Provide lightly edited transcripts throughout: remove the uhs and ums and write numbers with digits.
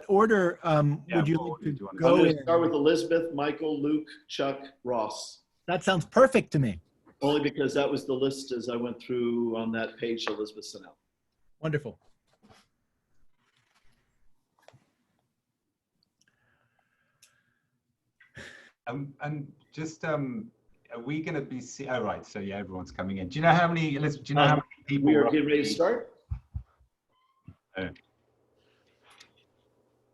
order would you like to go I'm going in? to start with Elizabeth, Michael, Luke, Chuck, Ross. That sounds perfect to me. Only because that was the list as I went through on that page Elizabeth sent out. Wonderful. And just, are we going to be, oh, right. So yeah, everyone's coming in. Do you know how many, Elizabeth, do you know how many people? We are getting ready to start.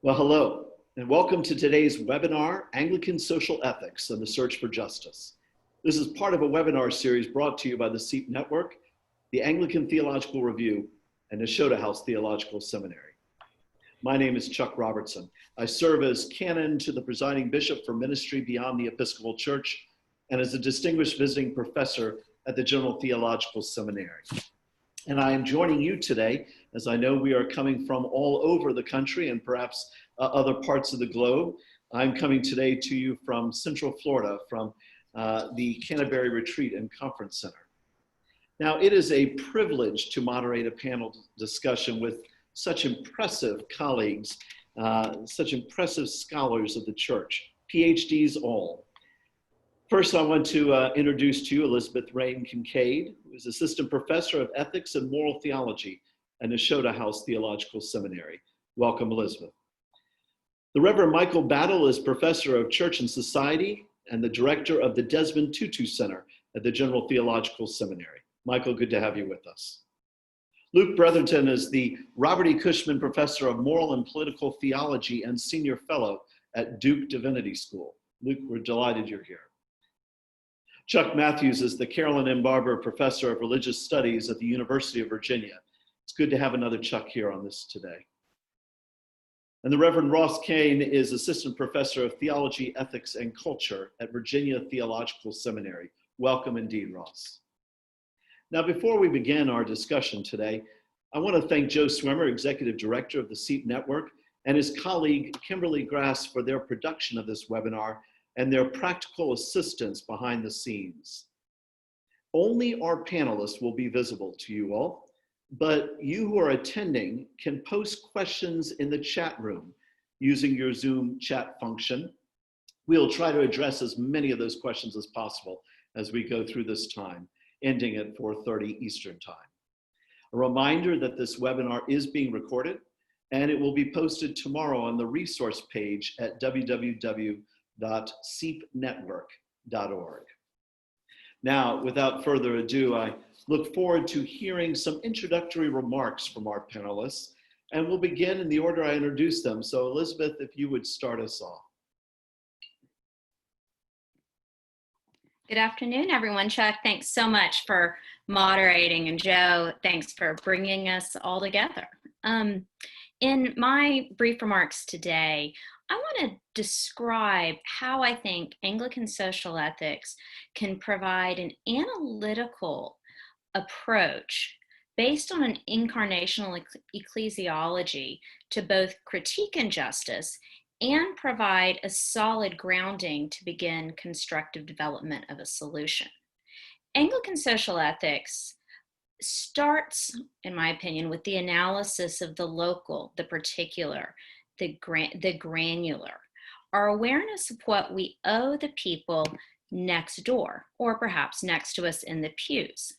Well, hello, and welcome to today's webinar, Anglican Social Ethics and the Search for Justice. This is part of a webinar series brought to you by the SEEP Network, the Anglican Theological Review, and Nashotah House Theological Seminary. My name is Chuck Robertson. I serve as canon to the presiding bishop for ministry beyond the Episcopal Church and as a distinguished visiting professor at the General Theological Seminary. And I am joining you today, as I know we are coming from all over the country and perhaps other parts of the globe. I'm coming today to you from Central Florida, from the Canterbury Retreat and Conference Center. Now, it is a privilege to moderate a panel discussion with such impressive colleagues, such impressive scholars of the church, PhDs all. First, I want to introduce to you Elizabeth Rain Kincaid, who is Assistant Professor of Ethics and Moral Theology at Nashotah House Theological Seminary. Welcome, Elizabeth. The Reverend Michael Battle is Professor of Church and Society and the Director of the Desmond Tutu Center at the General Theological Seminary. Michael, good to have you with us. Luke Bretherton is the Robert E. Cushman Professor of Moral and Political Theology and Senior Fellow at Duke Divinity School. Luke, we're delighted you're here. Chuck Matthews is the Carolyn M. Barber Professor of Religious Studies at the University of Virginia. It's good to have another Chuck here on this today. And the Reverend Ross Kane is Assistant Professor of Theology, Ethics, and Culture at Virginia Theological Seminary. Welcome indeed, Ross. Now, before we begin our discussion today, I want to thank Joe Swimmer, Executive Director of the SEEP Network, and his colleague, Kimberly Grass, for their production of this webinar and their practical assistance behind the scenes. Only our panelists will be visible to you all, but you who are attending can post questions in the chat room using your Zoom chat function. We'll try to address as many of those questions as possible as we go through this time, ending at 4:30 Eastern Time. A reminder that this webinar is being recorded and it will be posted tomorrow on the resource page at www.seepnetwork.org. Now, without further ado, I look forward to hearing some introductory remarks from our panelists, and we'll begin in the order I introduced them. So Elizabeth, if you would start us off. Good afternoon, everyone. Chuck, thanks so much for moderating, and Joe, thanks for bringing us all together. In my brief remarks today, I want to describe how I think Anglican social ethics can provide an analytical approach based on an incarnational ecclesiology to both critique injustice and provide a solid grounding to begin constructive development of a solution. Anglican social ethics starts, in my opinion, with the analysis of the local, the particular, the granular, our awareness of what we owe the people next door, or perhaps next to us in the pews.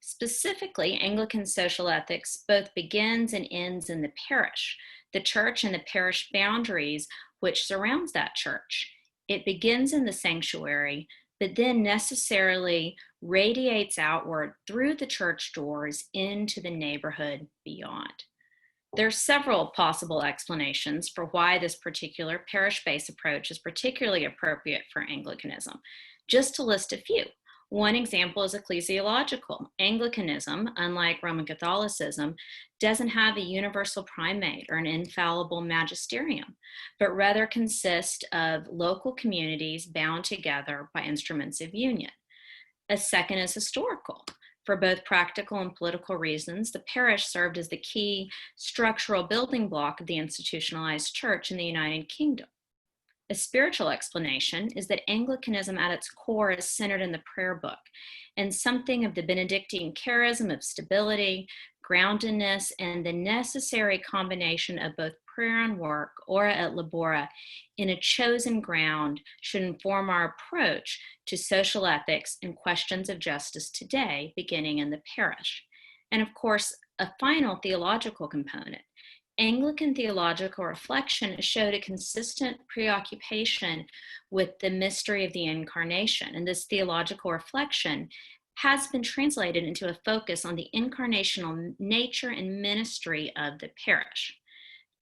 Specifically, Anglican social ethics both begins and ends in the parish, the church and the parish boundaries which surrounds that church. It begins in the sanctuary, but then necessarily radiates outward through the church doors into the neighborhood beyond. There are several possible explanations for why this particular parish-based approach is particularly appropriate for Anglicanism. Just to list a few. One example is ecclesiological. Anglicanism, unlike Roman Catholicism, doesn't have a universal primate or an infallible magisterium, but rather consists of local communities bound together by instruments of union. A second is historical. For both practical and political reasons, the parish served as the key structural building block of the institutionalized church in the United Kingdom. A spiritual explanation is that Anglicanism at its core is centered in the prayer book and something of the Benedictine charism of stability, groundedness, and the necessary combination of both prayer and work, ora et labora, in a chosen ground should inform our approach to social ethics and questions of justice today, beginning in the parish. And of course, a final theological component. Anglican theological reflection showed a consistent preoccupation with the mystery of the incarnation. And this theological reflection has been translated into a focus on the incarnational nature and ministry of the parish.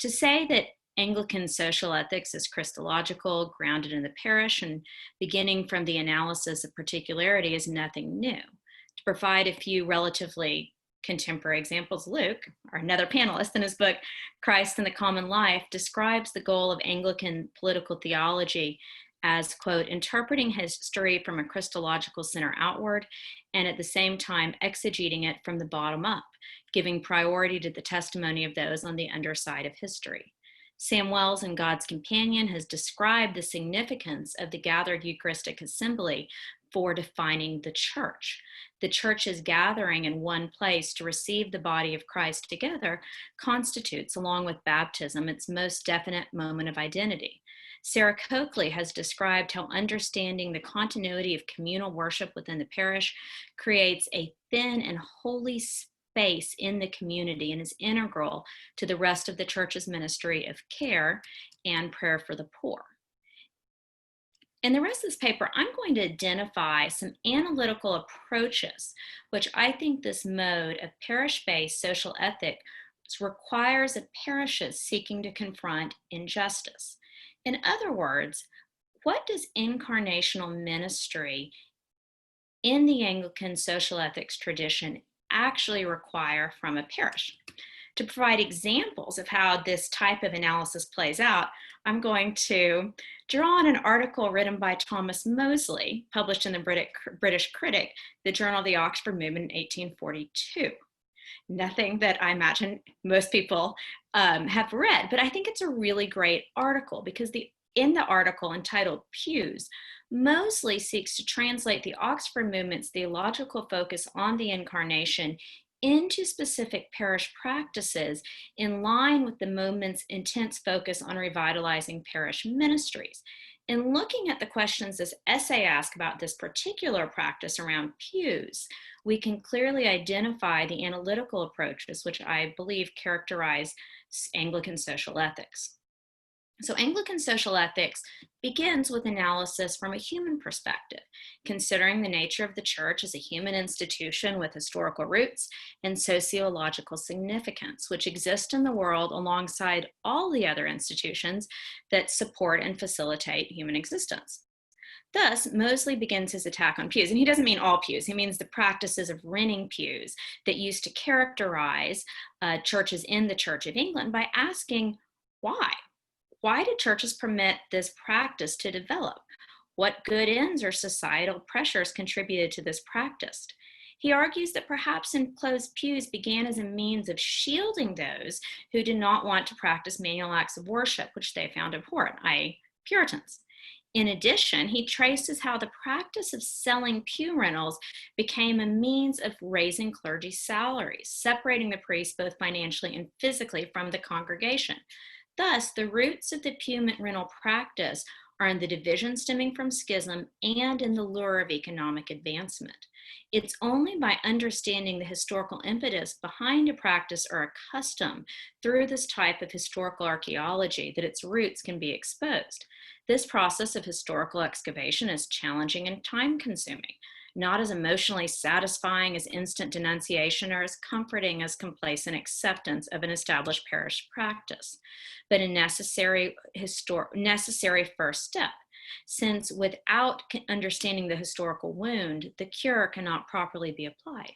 To say that Anglican social ethics is Christological, grounded in the parish, and beginning from the analysis of particularity is nothing new. To provide a few relatively contemporary examples, Luke, or another panelist in his book, Christ and the Common Life, describes the goal of Anglican political theology as, quote, interpreting history from a Christological center outward, and at the same time exegeting it from the bottom up, giving priority to the testimony of those on the underside of history. Sam Wells in God's Companion has described the significance of the gathered Eucharistic assembly for defining the church. The church's gathering in one place to receive the body of Christ together constitutes, along with baptism, its most definite moment of identity. Sarah Coakley has described how understanding the continuity of communal worship within the parish creates a thin and holy space in the community and is integral to the rest of the church's ministry of care and prayer for the poor. In the rest of this paper, I'm going to identify some analytical approaches, which I think this mode of parish-based social ethics requires of parishes seeking to confront injustice. In other words, what does incarnational ministry in the Anglican social ethics tradition actually require from a parish? To provide examples of how this type of analysis plays out, I'm going to draw on an article written by Thomas Mosley, published in the British Critic, the Journal of the Oxford Movement in 1842. Nothing that I imagine most people have read, but I think it's a really great article because in the article entitled Pews, Mosley seeks to translate the Oxford Movement's theological focus on the incarnation into specific parish practices in line with the movement's intense focus on revitalizing parish ministries. In looking at the questions this essay asks about this particular practice around pews, we can clearly identify the analytical approaches which I believe characterize Anglican social ethics. So Anglican social ethics begins with analysis from a human perspective, considering the nature of the church as a human institution with historical roots and sociological significance, which exist in the world alongside all the other institutions that support and facilitate human existence. Thus, Mosley begins his attack on pews, and he doesn't mean all pews. He means the practices of renting pews that used to characterize churches in the Church of England by asking why. Why did churches permit this practice to develop? What good ends or societal pressures contributed to this practice? He argues that perhaps enclosed pews began as a means of shielding those who did not want to practice manual acts of worship, which they found abhorrent, i.e., Puritans. In addition, he traces how the practice of selling pew rentals became a means of raising clergy salaries, separating the priests both financially and physically from the congregation. Thus, the roots of the pew rental practice are in the division stemming from schism and in the lure of economic advancement. It's only by understanding the historical impetus behind a practice or a custom through this type of historical archaeology that its roots can be exposed. This process of historical excavation is challenging and time-consuming, not as emotionally satisfying as instant denunciation or as comforting as complacent acceptance of an established parish practice, but a necessary first step, since without understanding the historical wound, the cure cannot properly be applied.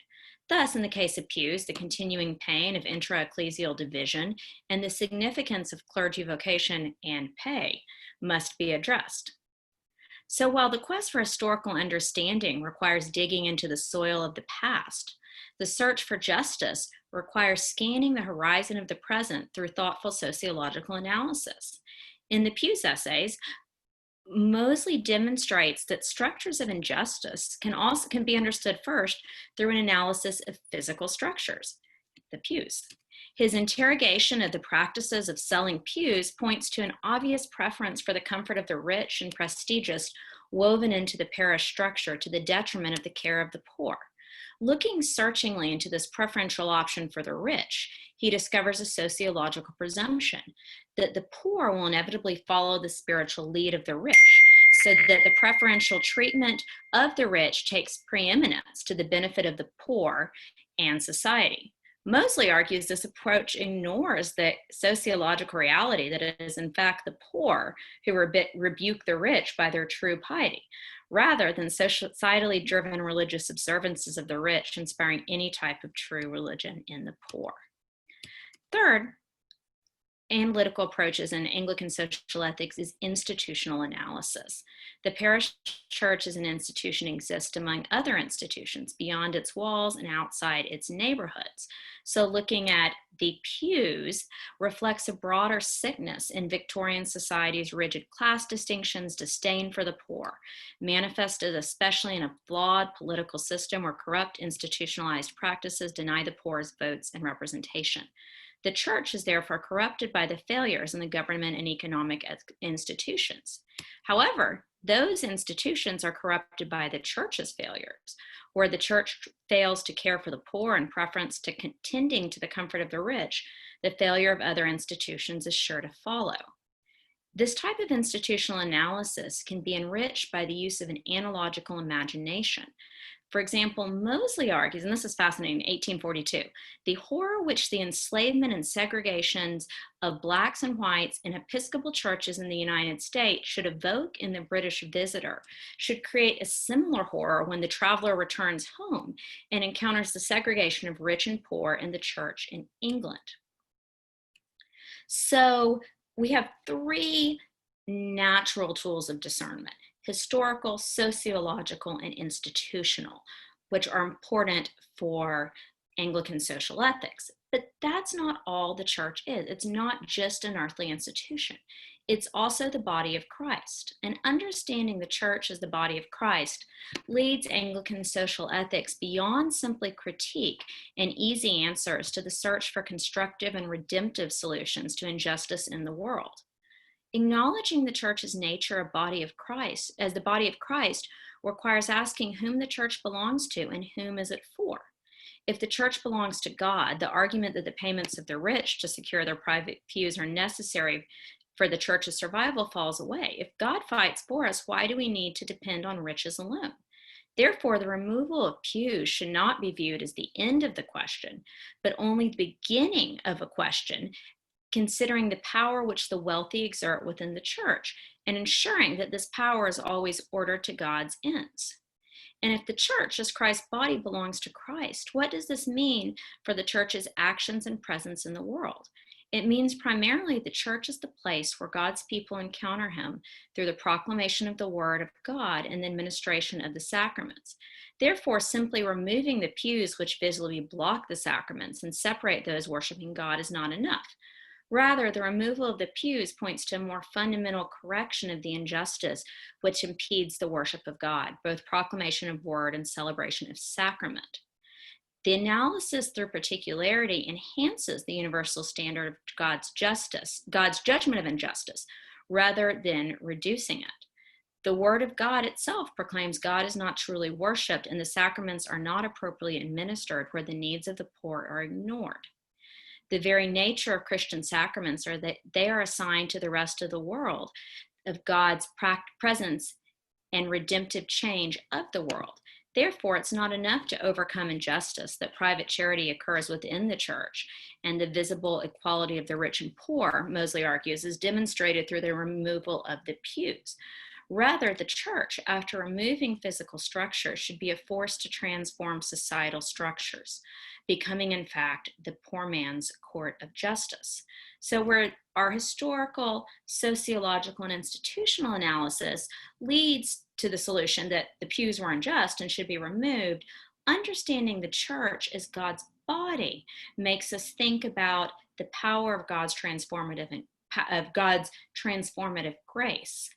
Thus, in the case of pews, the continuing pain of intra-ecclesial division and the significance of clergy vocation and pay must be addressed. So while the quest for historical understanding requires digging into the soil of the past, the search for justice requires scanning the horizon of the present through thoughtful sociological analysis. In the Pews essays, Mosley demonstrates that structures of injustice can be understood first through an analysis of physical structures, the pews. His interrogation of the practices of selling pews points to an obvious preference for the comfort of the rich and prestigious woven into the parish structure to the detriment of the care of the poor. Looking searchingly into this preferential option for the rich, he discovers a sociological presumption that the poor will inevitably follow the spiritual lead of the rich, so that the preferential treatment of the rich takes preeminence to the benefit of the poor and society. Moseley argues this approach ignores the sociological reality that it is in fact the poor who rebuke the rich by their true piety, rather than societally driven religious observances of the rich inspiring any type of true religion in the poor. Third, analytical approaches in Anglican social ethics is institutional analysis. The parish church as an institution exists among other institutions beyond its walls and outside its neighborhoods. So looking at the pews reflects a broader sickness in Victorian society's rigid class distinctions, disdain for the poor, manifested especially in a flawed political system where corrupt institutionalized practices deny the poor's votes and representation. The church is therefore corrupted by the failures in the government and economic institutions. However, those institutions are corrupted by the church's failures, where the church fails to care for the poor in preference to tending to the comfort of the rich. The failure of other institutions is sure to follow. This type of institutional analysis can be enriched by the use of an analogical imagination. For example, Moseley argues, and this is fascinating, 1842, the horror which the enslavement and segregations of blacks and whites in Episcopal churches in the United States should evoke in the British visitor should create a similar horror when the traveler returns home and encounters the segregation of rich and poor in the church in England. So we have three natural tools of discernment: historical, sociological, and institutional, which are important for Anglican social ethics. But that's not all the church is. It's not just an earthly institution. It's also the body of Christ. And understanding the church as the body of Christ leads Anglican social ethics beyond simply critique and easy answers to the search for constructive and redemptive solutions to injustice in the world. Acknowledging the church's nature of body of Christ as the body of Christ requires asking whom the church belongs to and whom is it for. If the church belongs to God, the argument that the payments of the rich to secure their private pews are necessary for the church's survival falls away. If God fights for us, why do we need to depend on riches alone? Therefore, the removal of pews should not be viewed as the end of the question, but only the beginning of a question, considering the power which the wealthy exert within the church and ensuring that this power is always ordered to God's ends. And if the church as Christ's body belongs to Christ, what does this mean for the church's actions and presence in the world? It means primarily the church is the place where God's people encounter him through the proclamation of the word of God and the administration of the sacraments. Therefore, simply removing the pews which visibly block the sacraments and separate those worshiping God is not enough. Rather, the removal of the pews points to a more fundamental correction of the injustice which impedes the worship of God, both proclamation of word and celebration of sacrament. The analysis through particularity enhances the universal standard of God's justice, God's judgment of injustice, rather than reducing it. The word of God itself proclaims God is not truly worshiped and the sacraments are not appropriately administered where the needs of the poor are ignored. The very nature of Christian sacraments are that they are assigned to the rest of the world of God's presence and redemptive change of the world. Therefore, it's not enough to overcome injustice that private charity occurs within the church, and the visible equality of the rich and poor, Moseley argues, is demonstrated through the removal of the pews. Rather, the church, after removing physical structures, should be a force to transform societal structures, becoming, in fact, the poor man's court of justice. So where our historical, sociological, and institutional analysis leads to the solution that the pews were unjust and should be removed, understanding the church as God's body makes us think about the power of God's transformative of God's transformative grace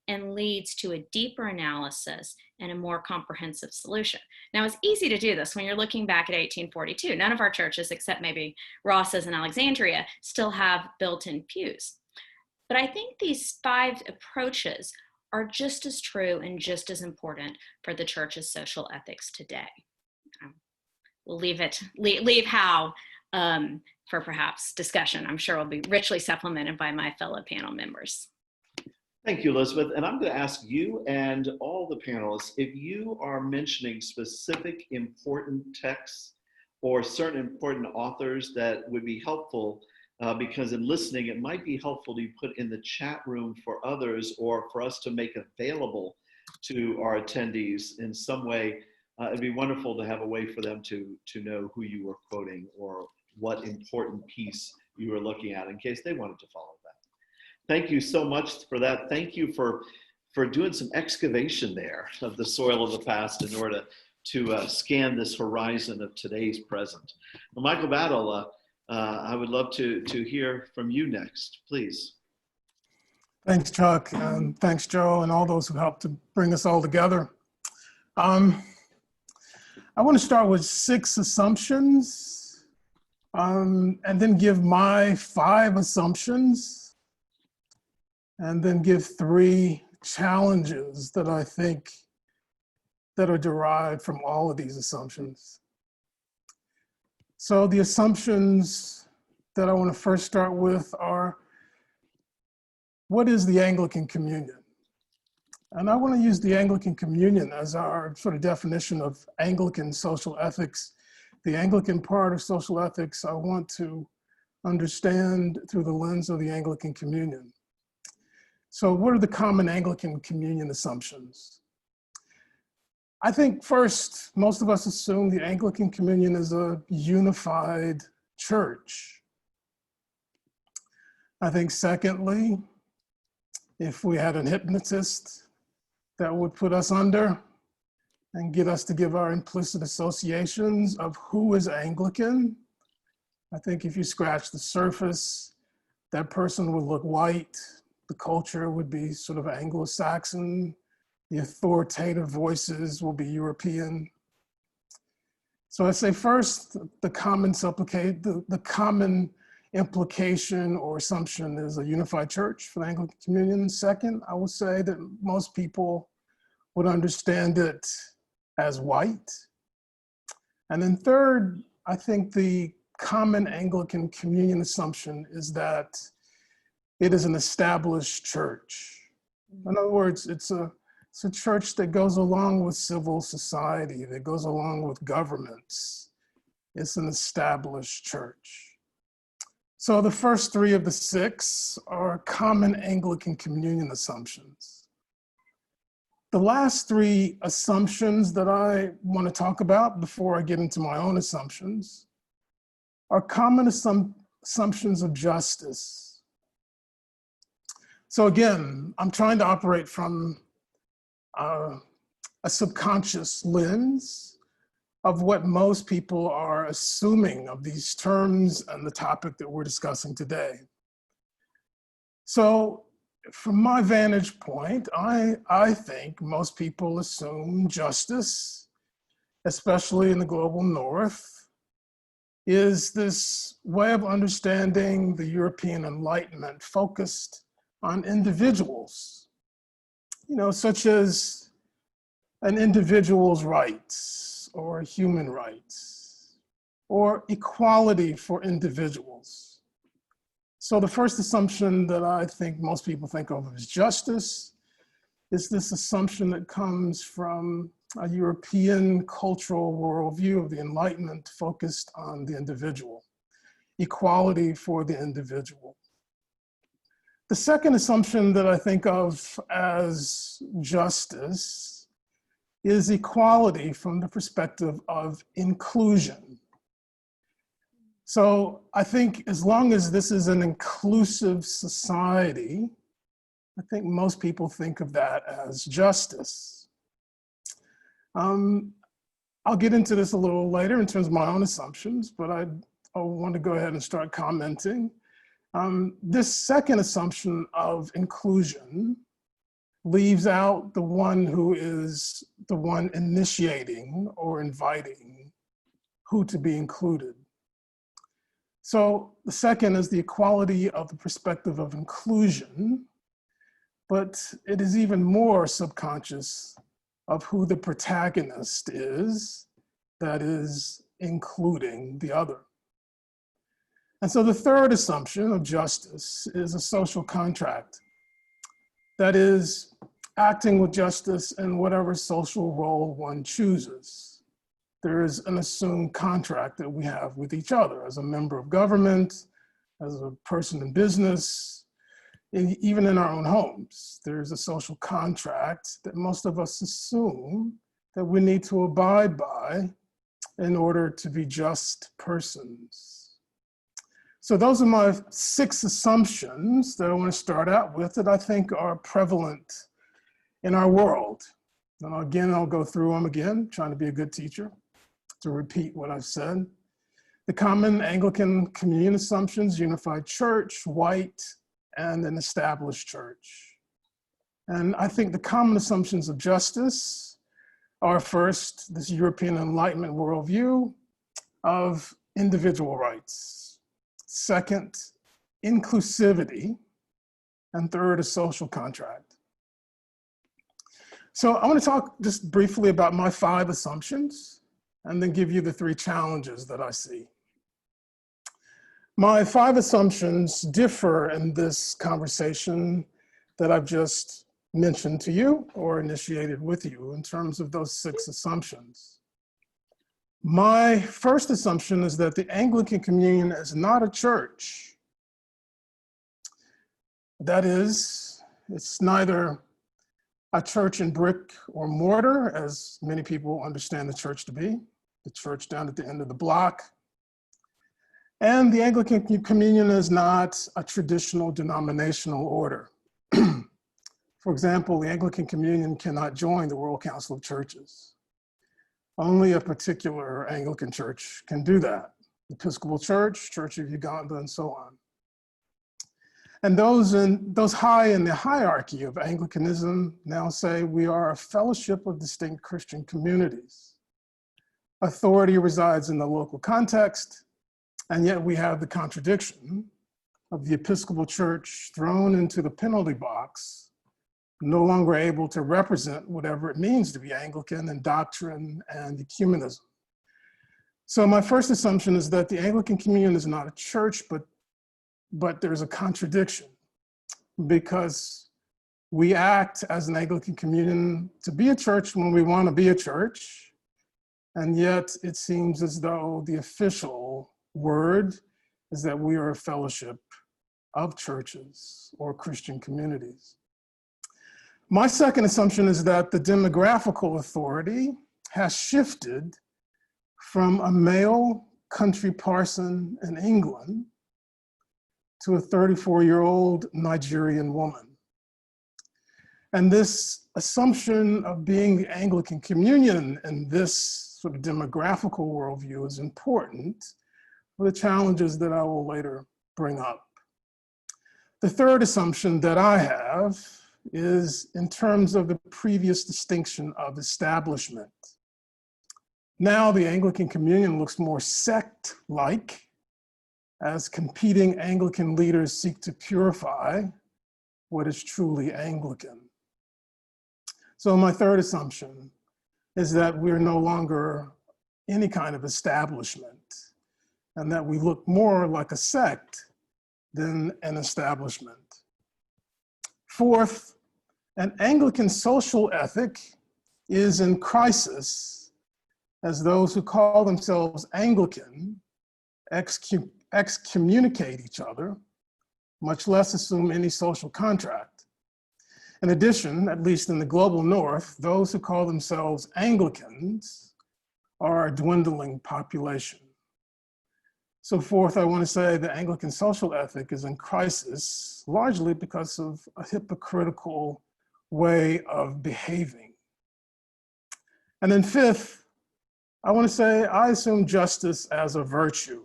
and leads to a deeper analysis and a more comprehensive solution. Now, it's easy to do this when you're looking back at 1842. None of our churches, except maybe Ross's in Alexandria, still have built-in pews. But I think these 5 approaches are just as true and just as important for the church's social ethics today. We'll leave how for perhaps discussion. I'm sure will be richly supplemented by my fellow panel members. Thank you, Elizabeth. And I'm going to ask you and all the panelists, if you are mentioning specific important texts or certain important authors that would be helpful, because in listening, it might be helpful to put in the chat room for others or for us to make available to our attendees in some way. It'd be wonderful to have a way for them to know who you were quoting or what important piece you were looking at in case they wanted to follow that. Thank you so much for that. Thank you for doing some excavation there of the soil of the past in order to scan this horizon of today's present. Well, Michael Battle, I would love to hear from you next, please. Thanks, Chuck, and thanks, Joe, and all those who helped to bring us all together. I want to start with 6 assumptions, and then give my 5 assumptions, and then give 3 challenges that I think that are derived from all of these assumptions. So the assumptions that I want to first start with are, what is the Anglican Communion? And I want to use the Anglican Communion as our sort of definition of Anglican social ethics. The Anglican part of social ethics I want to understand through the lens of the Anglican Communion. So what are the common Anglican Communion assumptions? I think first, most of us assume the Anglican Communion is a unified church. I think secondly, if we had an hypnotist that would put us under and get us to give our implicit associations of who is Anglican, I think if you scratch the surface, that person would look white, the culture would be sort of Anglo-Saxon, the authoritative voices will be European. So I say first, the common implication or assumption is a unified church for the Anglican Communion. Second, I would say that most people would understand it as white. And then third, I think the common Anglican Communion assumption is that it is an established church. In other words, it's a church that goes along with civil society, that goes along with governments. It's an established church. So the first 3 of the 6 are common Anglican Communion assumptions. The last 3 assumptions that I want to talk about before I get into my own assumptions are common assumptions of justice. So again, I'm trying to operate from a subconscious lens of what most people are assuming of these terms and the topic that we're discussing today. So from my vantage point, I think most people assume justice, especially in the global north, is this way of understanding the European Enlightenment focused on individuals, such as an individual's rights or human rights or equality for individuals. So the first assumption that I think most people think of as justice is this assumption that comes from a European cultural worldview of the Enlightenment focused on the individual, equality for the individual. The second assumption that I think of as justice is equality from the perspective of inclusion. So I think as long as this is an inclusive society, I think most people think of that as justice. I'll get into this a little later in terms of my own assumptions, but I want to go ahead and start commenting. This second assumption of inclusion leaves out the one who is the one initiating or inviting who to be included. So the second is the equality of the perspective of inclusion, but it is even more subconscious of who the protagonist is, that is including the other. And so the third assumption of justice is a social contract, that is acting with justice in whatever social role one chooses. There is an assumed contract that we have with each other as a member of government, as a person in business, even in our own homes. There's a social contract that most of us assume that we need to abide by in order to be just persons. So those are my 6 assumptions that I want to start out with that I think are prevalent in our world. And again, I'll go through them again, trying to be a good teacher, to repeat what I've said. The common Anglican communion assumptions: unified church, white, and an established church. And I think the common assumptions of justice are, first, this European Enlightenment worldview of individual rights. Second, inclusivity. And third, a social contract. So I want to talk just briefly about my 5 assumptions and then give you the 3 challenges that I see. My 5 assumptions differ in this conversation that I've just mentioned to you or initiated with you in terms of those 6 assumptions. My first assumption is that the Anglican Communion is not a church. That is, it's neither a church in brick or mortar, as many people understand the church to be, the church down at the end of the block. And the Anglican Communion is not a traditional denominational order. For example, the Anglican Communion cannot join the World Council of Churches. Only a particular Anglican church can do that. The Episcopal Church, Church of Uganda, and so on. And those high in the hierarchy of Anglicanism now say we are a fellowship of distinct Christian communities. Authority resides in the local context, and yet we have the contradiction of the Episcopal Church thrown into the penalty box, no longer able to represent whatever it means to be Anglican in doctrine and ecumenism. So my first assumption is that the Anglican Communion is not a church, but there's a contradiction, because we act as an Anglican Communion to be a church when we want to be a church, and yet it seems as though the official word is that we are a fellowship of churches or Christian communities. My second assumption is that the demographical authority has shifted from a male country parson in England to a 34-year-old Nigerian woman. And this assumption of being the Anglican Communion in this sort of demographical worldview is important for the challenges that I will later bring up. The third assumption that I have is in terms of the previous distinction of establishment. Now the Anglican Communion looks more sect-like as competing Anglican leaders seek to purify what is truly Anglican. So my third assumption is that we're no longer any kind of establishment, and that we look more like a sect than an establishment. Fourth, an Anglican social ethic is in crisis as those who call themselves Anglican excommunicate each other, much less assume any social contract. In addition, at least in the global north, those who call themselves Anglicans are a dwindling population. So fourth, I want to say the Anglican social ethic is in crisis, largely because of a hypocritical way of behaving. And then fifth, I want to say I assume justice as a virtue.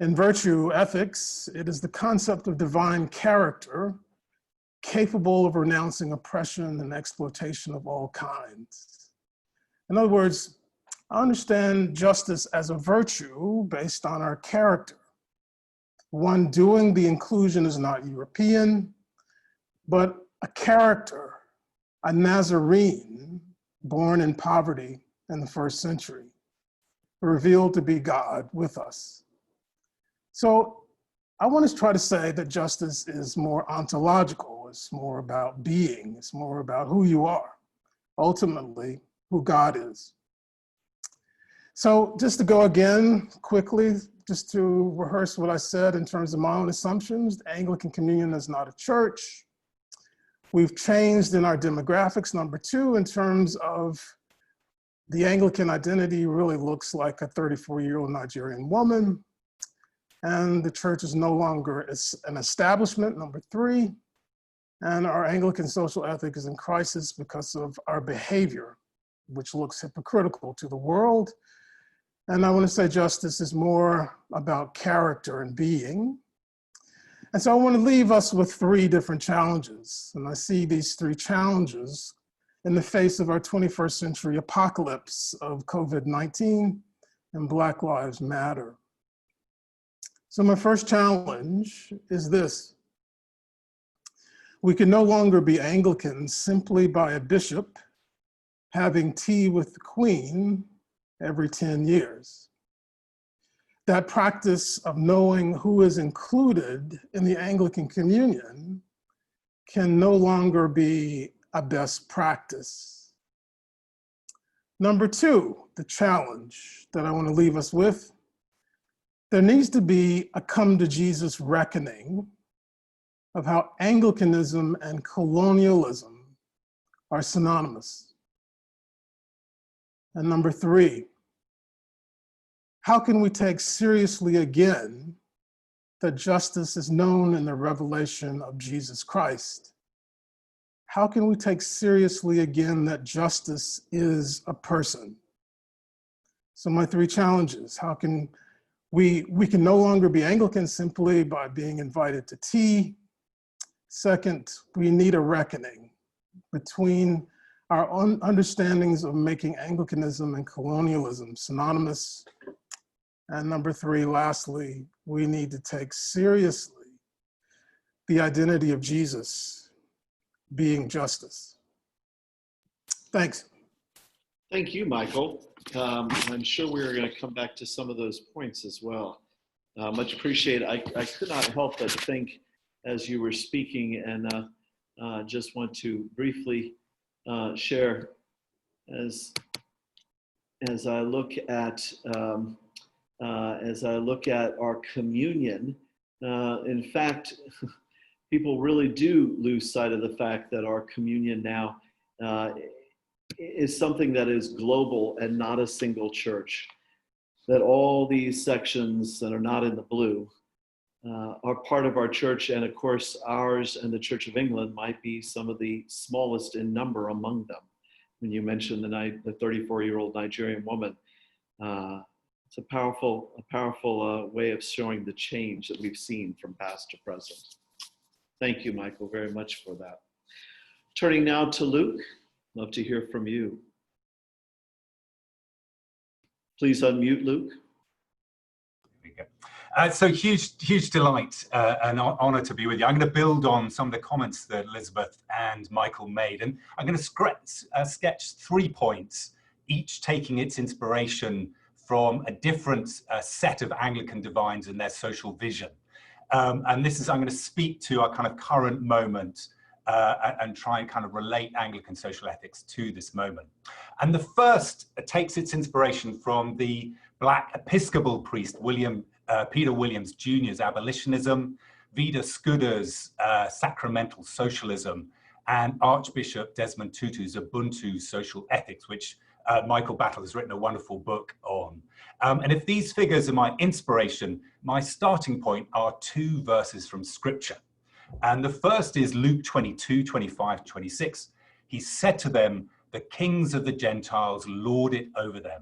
In virtue ethics, it is the concept of divine character capable of renouncing oppression and exploitation of all kinds. In other words, I understand justice as a virtue based on our character. One doing the inclusion is not European, but a character, a Nazarene born in poverty in the first century, revealed to be God with us. So I want to try to say that justice is more ontological. It's more about being. It's more about who you are, ultimately who God is. So just to go again quickly, just to rehearse what I said in terms of my own assumptions, the Anglican Communion is not a church. We've changed in our demographics, number 2, in terms of the Anglican identity really looks like a 34-year-old Nigerian woman. And the church is no longer an establishment, number 3. And our Anglican social ethic is in crisis because of our behavior, which looks hypocritical to the world. And I want to say justice is more about character and being. And so I want to leave us with 3 different challenges. And I see these 3 challenges in the face of our 21st century apocalypse of COVID-19 and Black Lives Matter. So my first challenge is this. We can no longer be Anglican simply by a bishop having tea with the Queen every 10 years. That practice of knowing who is included in the Anglican Communion can no longer be a best practice. Number 2, the challenge that I want to leave us with. There needs to be a come to Jesus reckoning of how Anglicanism and colonialism are synonymous. And number 3, how can we take seriously again that justice is known in the revelation of Jesus Christ? How can we take seriously again that justice is a person? So my 3 challenges: how can we can no longer be Anglican simply by being invited to tea. Second, we need a reckoning between our own understandings of making Anglicanism and colonialism synonymous. And number 3, lastly, we need to take seriously the identity of Jesus being justice. Thanks. Thank you, Michael. I'm sure we're going to come back to some of those points as well. Much appreciated. I could not help but think as you were speaking, and just want to briefly share as I look at our communion. In fact, people really do lose sight of the fact that our communion now is something that is global and not a single church. That all these sections that are not in the blue are part of our church, and of course ours and the Church of England might be some of the smallest in number among them. When you mentioned the 34-year-old Nigerian woman, it's a powerful way of showing the change that we've seen from past to present. Thank you, Michael, very much for that. Turning now to Luke, love to hear from you. Please unmute, Luke. There we go. So huge delight and honor to be with you. I'm going to build on some of the comments that Elizabeth and Michael made, and I'm going to sketch 3 points, each taking its inspiration from a different set of Anglican divines and their social vision. And this is, I'm going to speak to our kind of current moment and try and kind of relate Anglican social ethics to this moment. And the first takes its inspiration from the Black Episcopal priest, Peter Williams Jr.'s abolitionism, Vida Scudder's sacramental socialism, and Archbishop Desmond Tutu's Ubuntu social ethics, which Michael Battle has written a wonderful book on. And if these figures are my inspiration, my starting point are 2 verses from Scripture. And the first is Luke 22, 25, 26. He said to them, "The kings of the Gentiles lord it over them,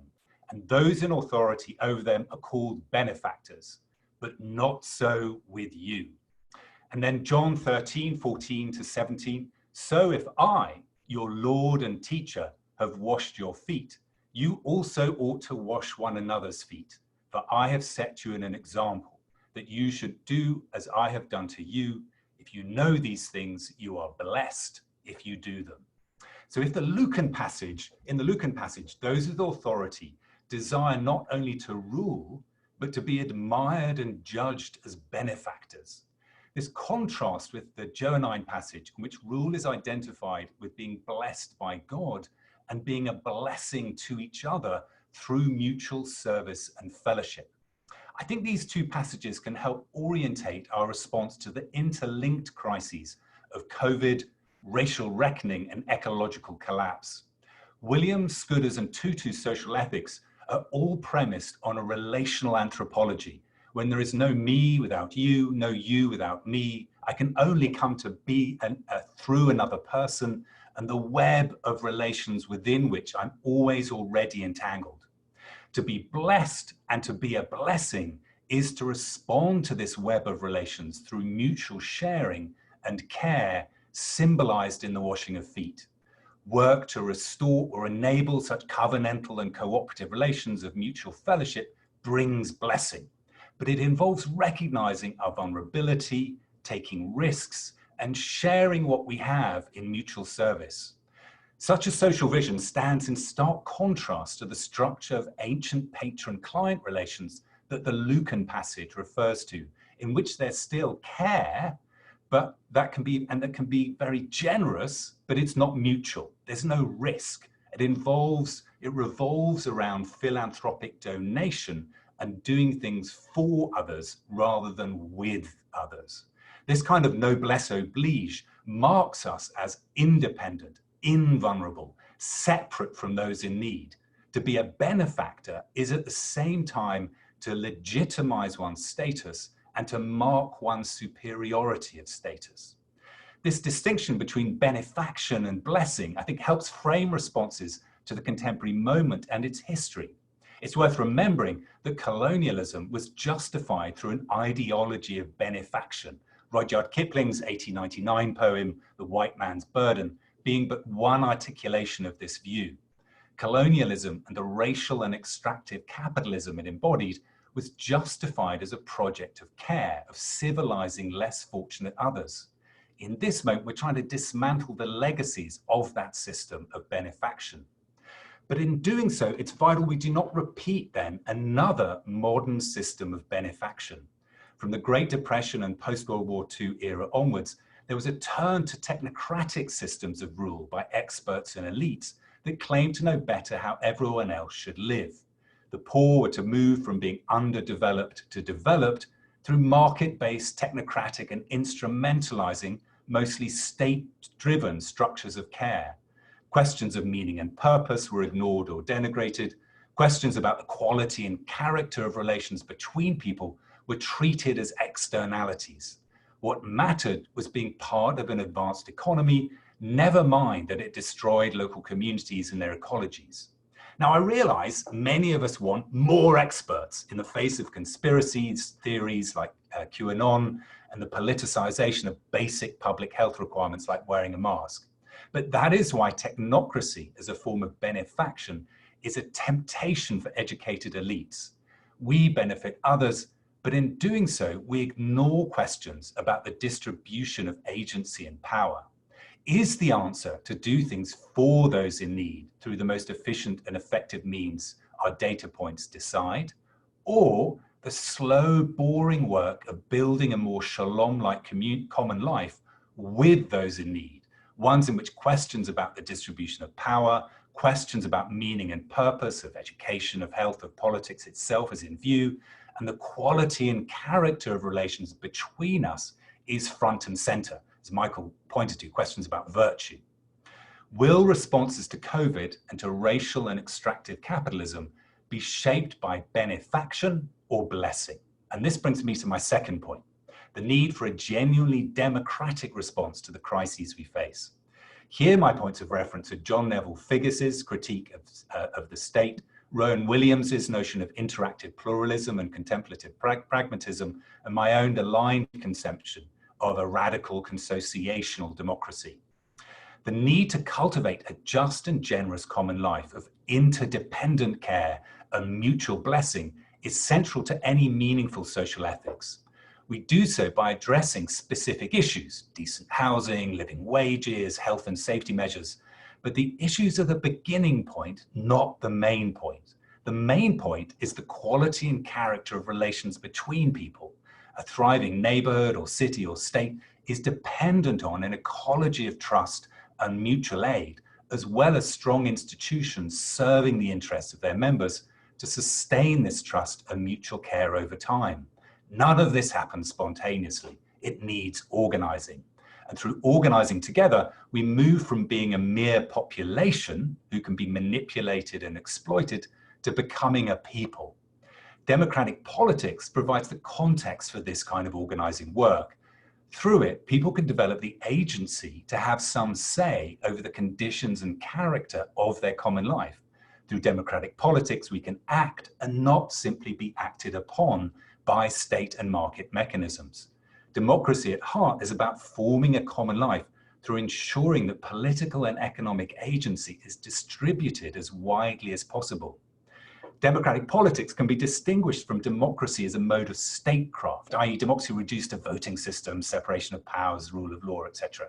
and those in authority over them are called benefactors. but not so with you. And then John 13:14-17, so if I, your Lord and teacher, have washed your feet, you also ought to wash one another's feet. For I have set you an example, that you should do as I have done to you. If you know these things, you are blessed if you do them. So if in the Lucan passage, those with authority desire not only to rule, but to be admired and judged as benefactors. This contrasts with the Johannine passage, in which rule is identified with being blessed by God and being a blessing to each other through mutual service and fellowship. I think these two passages can help orientate our response to the interlinked crises of COVID, racial reckoning, and ecological collapse. Williams, Scudder's, and Tutu's social ethics are all premised on a relational anthropology. When there is no me without you, no you without me, I can only come to be through another person and the web of relations within which I'm always already entangled. To be blessed and to be a blessing is to respond to this web of relations through mutual sharing and care symbolized in the washing of feet. Work to restore or enable such covenantal and cooperative relations of mutual fellowship brings blessing, but it involves recognizing our vulnerability, taking risks, and sharing what we have in mutual service. Such a social vision stands in stark contrast to the structure of ancient patron-client relations that the Lucan passage refers to, in which there's still care, but that can be very generous, but it's not mutual. There's no risk. It revolves around philanthropic donation and doing things for others rather than with others. This kind of noblesse oblige marks us as independent, invulnerable, separate from those in need. To be a benefactor is at the same time to legitimize one's status and to mark one's superiority of status. This distinction between benefaction and blessing, I think, helps frame responses to the contemporary moment and its history. It's worth remembering that colonialism was justified through an ideology of benefaction. Rudyard Kipling's 1899 poem, The White Man's Burden, being but one articulation of this view. Colonialism and the racial and extractive capitalism it embodied was justified as a project of care, of civilizing less fortunate others. In this moment, we're trying to dismantle the legacies of that system of benefaction. But in doing so, it's vital we do not repeat then another modern system of benefaction. From the Great Depression and post-World War II era onwards, there was a turn to technocratic systems of rule by experts and elites that claimed to know better how everyone else should live. The poor were to move from being underdeveloped to developed through market-based, technocratic, and instrumentalizing mostly state-driven structures of care. Questions of meaning and purpose were ignored or denigrated. Questions about the quality and character of relations between people were treated as externalities. What mattered was being part of an advanced economy, never mind that it destroyed local communities and their ecologies. Now, I realize many of us want more experts in the face of conspiracies, theories like QAnon, and the politicization of basic public health requirements like wearing a mask. But that is why technocracy as a form of benefaction is a temptation for educated elites. We benefit others, but in doing so, we ignore questions about the distribution of agency and power. Is the answer to do things for those in need through the most efficient and effective means our data points decide, or the slow, boring work of building a more shalom-like common life with those in need, ones in which questions about the distribution of power, questions about meaning and purpose of education, of health, of politics itself is in view, and the quality and character of relations between us is front and center. As Michael pointed to, questions about virtue. Will responses to COVID and to racial and extractive capitalism be shaped by benefaction or blessing? And this brings me to my second point, the need for a genuinely democratic response to the crises we face. Here, my points of reference are John Neville Figgis's critique of the state, Rowan Williams's notion of interactive pluralism and contemplative pragmatism, and my own aligned conception of a radical consociational democracy. The need to cultivate a just and generous common life of interdependent care and mutual blessing is central to any meaningful social ethics. We do so by addressing specific issues, decent housing, living wages, health and safety measures. But the issues are the beginning point, not the main point. The main point is the quality and character of relations between people. A thriving neighborhood or city or state is dependent on an ecology of trust and mutual aid, as well as strong institutions serving the interests of their members to sustain this trust and mutual care over time. None of this happens spontaneously. It needs organizing. And through organizing together, we move from being a mere population who can be manipulated and exploited to becoming a people. Democratic politics provides the context for this kind of organizing work. Through it, people can develop the agency to have some say over the conditions and character of their common life. Through democratic politics, we can act and not simply be acted upon by state and market mechanisms. Democracy at heart is about forming a common life through ensuring that political and economic agency is distributed as widely as possible. Democratic politics can be distinguished from democracy as a mode of statecraft, i.e. democracy reduced to voting systems, separation of powers, rule of law, etc.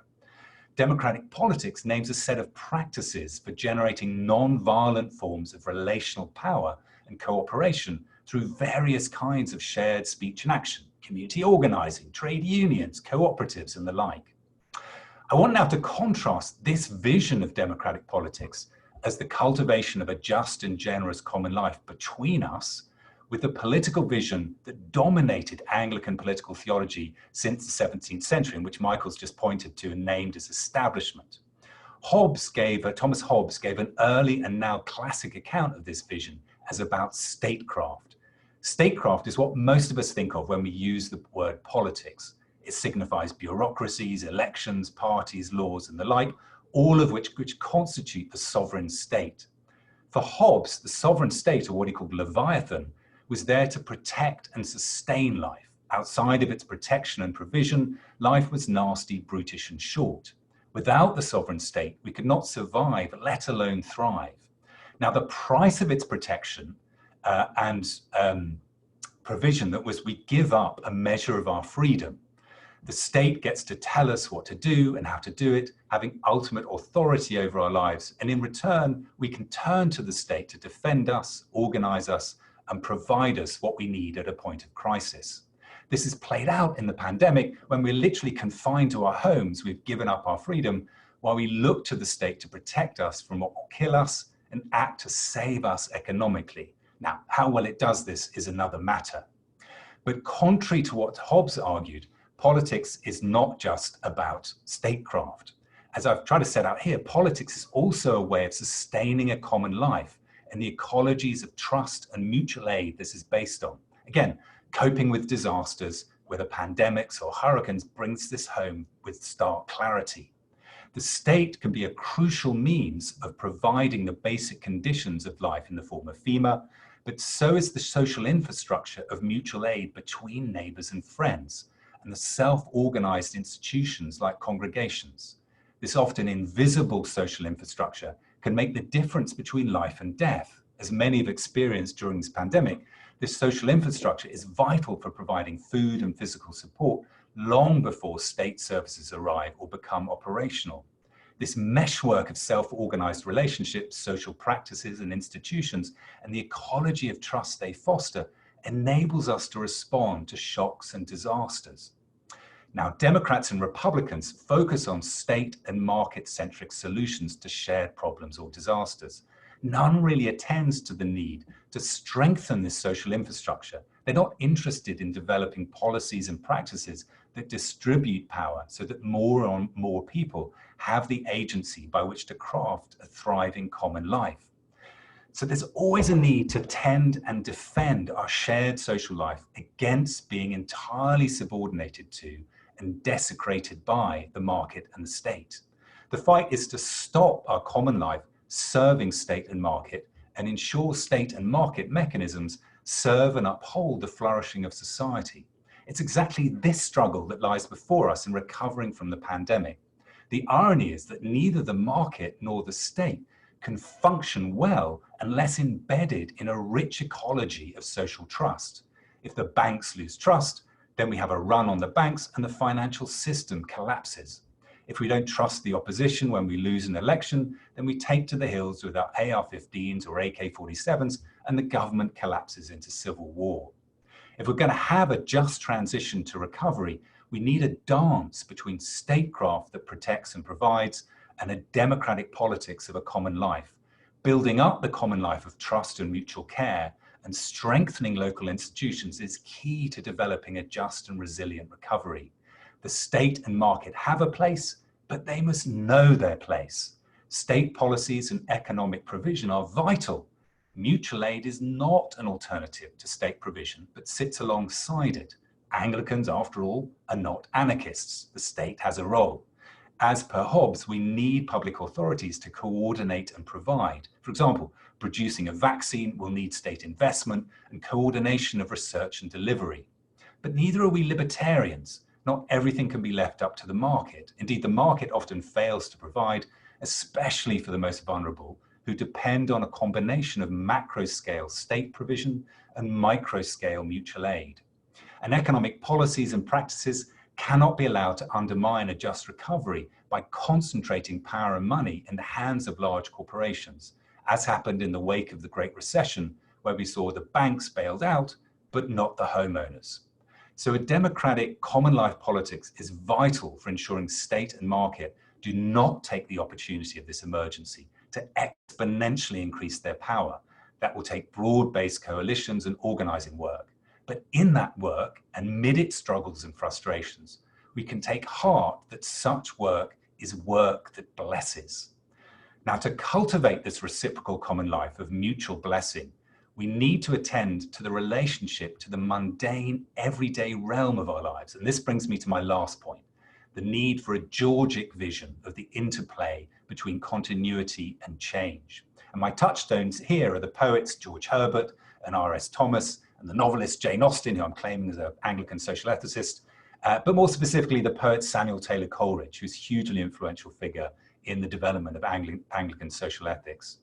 Democratic politics names a set of practices for generating non-violent forms of relational power and cooperation through various kinds of shared speech and action, community organizing, trade unions, cooperatives, and the like. I want now to contrast this vision of democratic politics as the cultivation of a just and generous common life between us with the political vision that dominated Anglican political theology since the 17th century, and which Michael's just pointed to and named as establishment. Thomas Hobbes gave an early and now classic account of this vision as about statecraft. Statecraft is what most of us think of when we use the word politics. It signifies bureaucracies, elections, parties, laws, and the like, all of which constitute the sovereign state. For Hobbes, the sovereign state, or what he called Leviathan, was there to protect and sustain life. Outside of its protection and provision, life was nasty, brutish, and short. Without the sovereign state, we could not survive, let alone thrive. Now, the price of its protection and provision that was we give up a measure of our freedom. The state gets to tell us what to do and how to do it, having ultimate authority over our lives. And in return, we can turn to the state to defend us, organize us, and provide us what we need at a point of crisis. This is played out in the pandemic when we're literally confined to our homes. We've given up our freedom while we look to the state to protect us from what will kill us and act to save us economically. Now, how well it does this is another matter. But contrary to what Hobbes argued, politics is not just about statecraft. As I've tried to set out here, politics is also a way of sustaining a common life and the ecologies of trust and mutual aid this is based on. Again, coping with disasters, whether pandemics or hurricanes, brings this home with stark clarity. The state can be a crucial means of providing the basic conditions of life in the form of FEMA, but so is the social infrastructure of mutual aid between neighbors and friends, and the self-organized institutions like congregations. This often invisible social infrastructure can make the difference between life and death. As many have experienced during this pandemic, this social infrastructure is vital for providing food and physical support long before state services arrive or become operational. This meshwork of self-organized relationships, social practices and institutions, and the ecology of trust they foster enables us to respond to shocks and disasters. Now, Democrats and Republicans focus on state and market-centric solutions to shared problems or disasters. None really attends to the need to strengthen this social infrastructure. They're not interested in developing policies and practices that distribute power so that more people have the agency by which to craft a thriving common life. So there's always a need to tend and defend our shared social life against being entirely subordinated to and desecrated by the market and the state. The fight is to stop our common life serving state and market and ensure state and market mechanisms serve and uphold the flourishing of society. It's exactly this struggle that lies before us in recovering from the pandemic. The irony is that neither the market nor the state can function well unless embedded in a rich ecology of social trust. If the banks lose trust, then we have a run on the banks and the financial system collapses. If we don't trust the opposition when we lose an election, then we take to the hills with our AR-15s or AK-47s and the government collapses into civil war. If we're going to have a just transition to recovery, we need a dance between statecraft that protects and provides and a democratic politics of a common life, building up the common life of trust and mutual care and strengthening local institutions is key to developing a just and resilient recovery. The state and market have a place, but they must know their place. State policies and economic provision are vital. Mutual aid is not an alternative to state provision, but sits alongside it. Anglicans, after all, are not anarchists. The state has a role. As per Hobbes, we need public authorities to coordinate and provide. For example, producing a vaccine will need state investment and coordination of research and delivery. But neither are we libertarians. Not everything can be left up to the market. Indeed, the market often fails to provide, especially for the most vulnerable, who depend on a combination of macro-scale state provision and micro-scale mutual aid. And economic policies and practices cannot be allowed to undermine a just recovery by concentrating power and money in the hands of large corporations, as happened in the wake of the Great Recession, where we saw the banks bailed out, but not the homeowners. So a democratic common life politics is vital for ensuring state and market do not take the opportunity of this emergency to exponentially increase their power. That will take broad-based coalitions and organizing work. But in that work, and mid its struggles and frustrations, we can take heart that such work is work that blesses. Now, to cultivate this reciprocal common life of mutual blessing, we need to attend to the relationship to the mundane, everyday realm of our lives. And this brings me to my last point, the need for a Georgic vision of the interplay between continuity and change. And my touchstones here are the poets George Herbert and R.S. Thomas, and the novelist Jane Austen, who I'm claiming is an Anglican social ethicist, but more specifically the poet Samuel Taylor Coleridge, who's a hugely influential figure in the development of Anglican social ethics.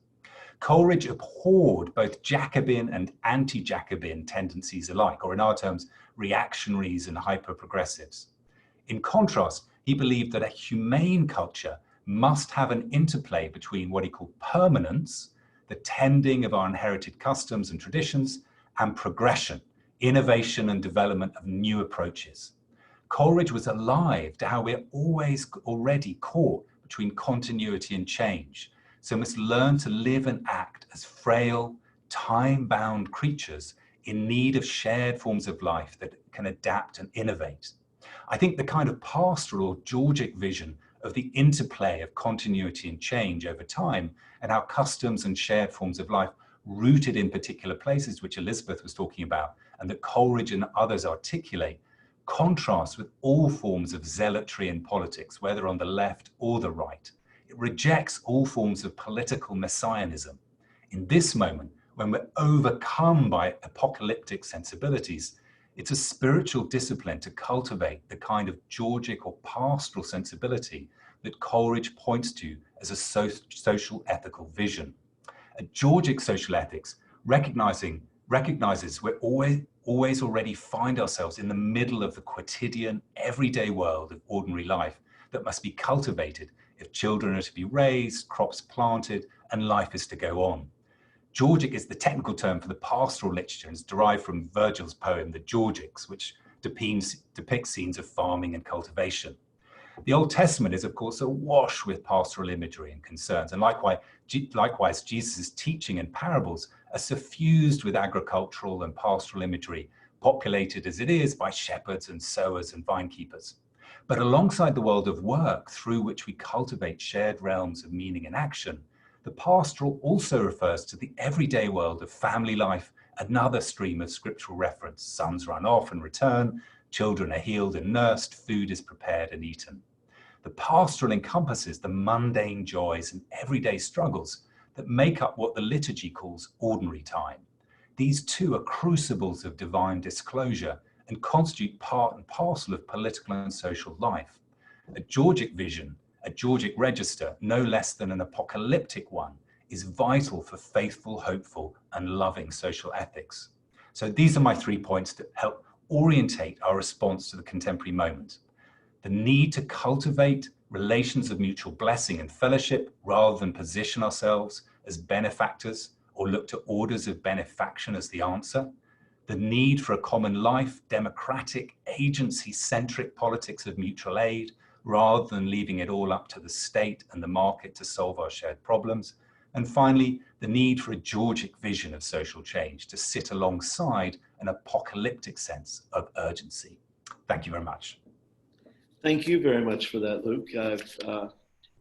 Coleridge abhorred both Jacobin and anti-Jacobin tendencies alike, or in our terms, reactionaries and hyper-progressives. In contrast, he believed that a humane culture must have an interplay between what he called permanence, the tending of our inherited customs and traditions, and progression, innovation and development of new approaches. Coleridge was alive to how we're always already caught between continuity and change, so must learn to live and act as frail, time-bound creatures in need of shared forms of life that can adapt and innovate. I think the kind of pastoral or Georgic vision of the interplay of continuity and change over time and how customs and shared forms of life rooted in particular places, which Elizabeth was talking about, and that Coleridge and others articulate, contrasts with all forms of zealotry in politics, whether on the left or the right. It rejects all forms of political messianism. In this moment, when we're overcome by apocalyptic sensibilities, it's a spiritual discipline to cultivate the kind of Georgic or pastoral sensibility that Coleridge points to as a social ethical vision. A Georgic social ethics recognizes we're always already find ourselves in the middle of the quotidian, everyday world of ordinary life that must be cultivated if children are to be raised, crops planted, and life is to go on. Georgic is the technical term for the pastoral literature and is derived from Virgil's poem, The Georgics, which depicts scenes of farming and cultivation. The Old Testament is, of course, awash with pastoral imagery and concerns, and likewise Jesus' teaching and parables are suffused with agricultural and pastoral imagery, populated as it is by shepherds and sowers and vinekeepers. But alongside the world of work, through which we cultivate shared realms of meaning and action, the pastoral also refers to the everyday world of family life, another stream of scriptural reference. Sons run off and return, children are healed and nursed, food is prepared and eaten. The pastoral encompasses the mundane joys and everyday struggles that make up what the liturgy calls ordinary time. These two are crucibles of divine disclosure and constitute part and parcel of political and social life. A Georgic vision, a Georgic register, no less than an apocalyptic one, is vital for faithful, hopeful, and loving social ethics. So these are my 3 points that help orientate our response to the contemporary moment. The need to cultivate relations of mutual blessing and fellowship rather than position ourselves as benefactors or look to orders of benefaction as the answer. The need for a common life, democratic, agency-centric politics of mutual aid rather than leaving it all up to the state and the market to solve our shared problems. And finally, the need for a Georgic vision of social change to sit alongside an apocalyptic sense of urgency. Thank you very much. Thank you very much for that, Luke. I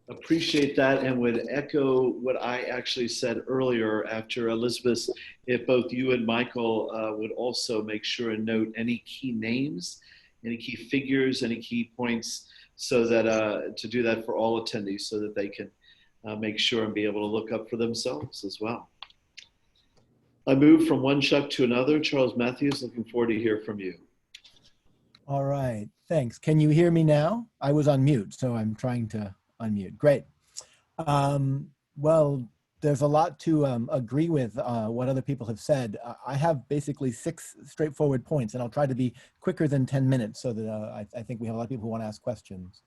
appreciate that and would echo what I actually said earlier after Elizabeth, if both you and Michael would also make sure and note any key names, any key figures, any key points, so that to do that for all attendees so that they can make sure and be able to look up for themselves as well. I move from one Chuck to another. Charles Matthews, looking forward to hear from you. All right, thanks. Can you hear me now? I was on mute, so I'm trying to unmute. Great. Well, there's a lot to agree with what other people have said. I have basically 6 straightforward points, and I'll try to be quicker than 10 minutes so that I think we have a lot of people who want to ask questions.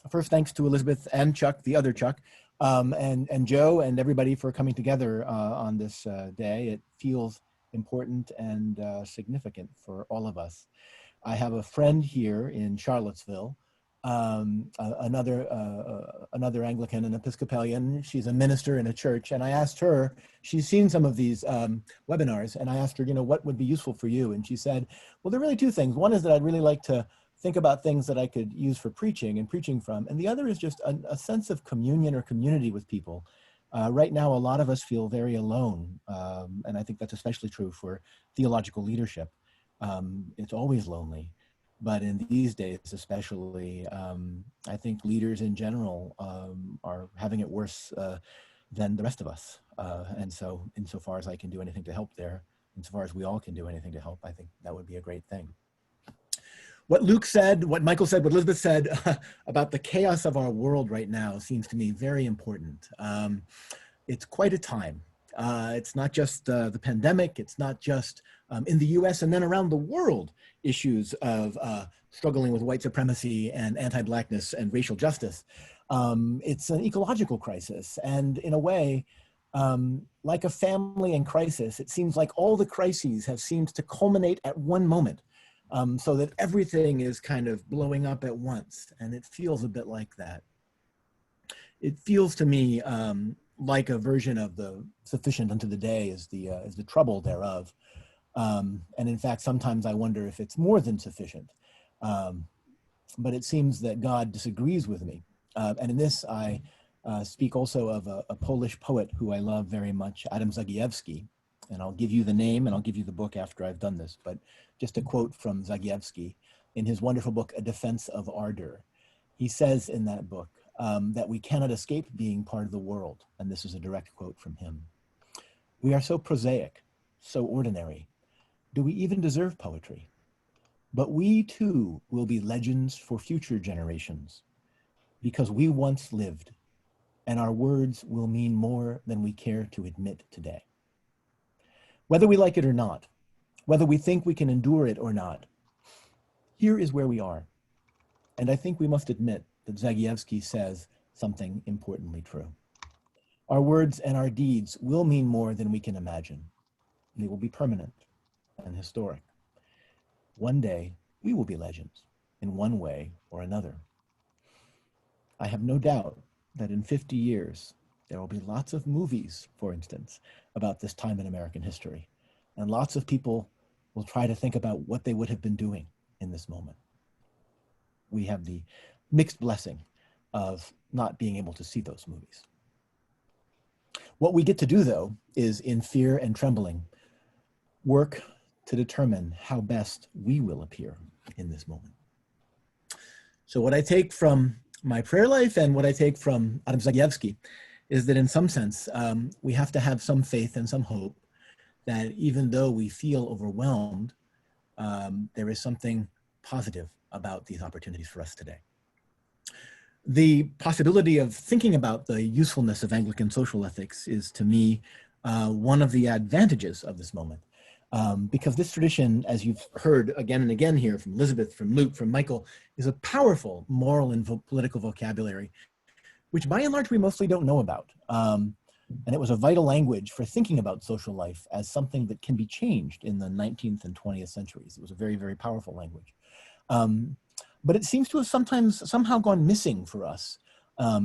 First, thanks to Elizabeth and Chuck, the other Chuck, and Joe and everybody for coming together on this day. It feels important and significant for all of us. I have a friend here in Charlottesville, another Anglican and Episcopalian. She's a minister in a church, and I asked her, she's seen some of these webinars, and I asked her, what would be useful for you? And she said, well, there are really 2 things. One is that I'd really like to think about things that I could use for preaching and preaching from. And the other is just a sense of communion or community with people. Right now, a lot of us feel very alone. And I think that's especially true for theological leadership. It's always lonely. But in these days, especially, I think leaders in general are having it worse than the rest of us. And so insofar as I can do anything to help there, insofar as we all can do anything to help, I think that would be a great thing. What Luke said, what Michael said, what Elizabeth said about the chaos of our world right now seems to me very important. It's quite a time. It's not just the pandemic, it's not just in the US and then around the world issues of struggling with white supremacy and anti-Blackness and racial justice. It's an ecological crisis. And in a way, like a family in crisis, it seems like all the crises have seemed to culminate at one moment. So that everything is kind of blowing up at once, and it feels a bit like that. It feels to me like a version of the sufficient unto the day is the trouble thereof, and in fact, sometimes I wonder if it's more than sufficient. But it seems that God disagrees with me, and in this I speak also of a Polish poet who I love very much, Adam Zagiewski. And I'll give you the name and I'll give you the book after I've done this, but just a quote from Zagiewski in his wonderful book, A Defense of Ardor. He says in that book that we cannot escape being part of the world. And this is a direct quote from him. We are so prosaic, so ordinary. Do we even deserve poetry? But we too will be legends for future generations because we once lived and our words will mean more than we care to admit today. Whether we like it or not, whether we think we can endure it or not, here is where we are. And I think we must admit that Zagiewski says something importantly true. Our words and our deeds will mean more than we can imagine. They will be permanent and historic. One day, we will be legends in one way or another. I have no doubt that in 50 years, there will be lots of movies, for instance, about this time in American history. And lots of people will try to think about what they would have been doing in this moment. We have the mixed blessing of not being able to see those movies. What we get to do, though, is in fear and trembling, work to determine how best we will appear in this moment. So what I take from my prayer life and what I take from Adam Zagiewski is that in some sense, we have to have some faith and some hope that even though we feel overwhelmed, there is something positive about these opportunities for us today. The possibility of thinking about the usefulness of Anglican social ethics is, to me, one of the advantages of this moment. Because this tradition, as you've heard again and again here from Elizabeth, from Luke, from Michael, is a powerful moral and political vocabulary, which by and large we mostly don't know about. And it was a vital language for thinking about social life as something that can be changed in the 19th and 20th centuries. It was a very, very powerful language. But it seems to have somehow gone missing for us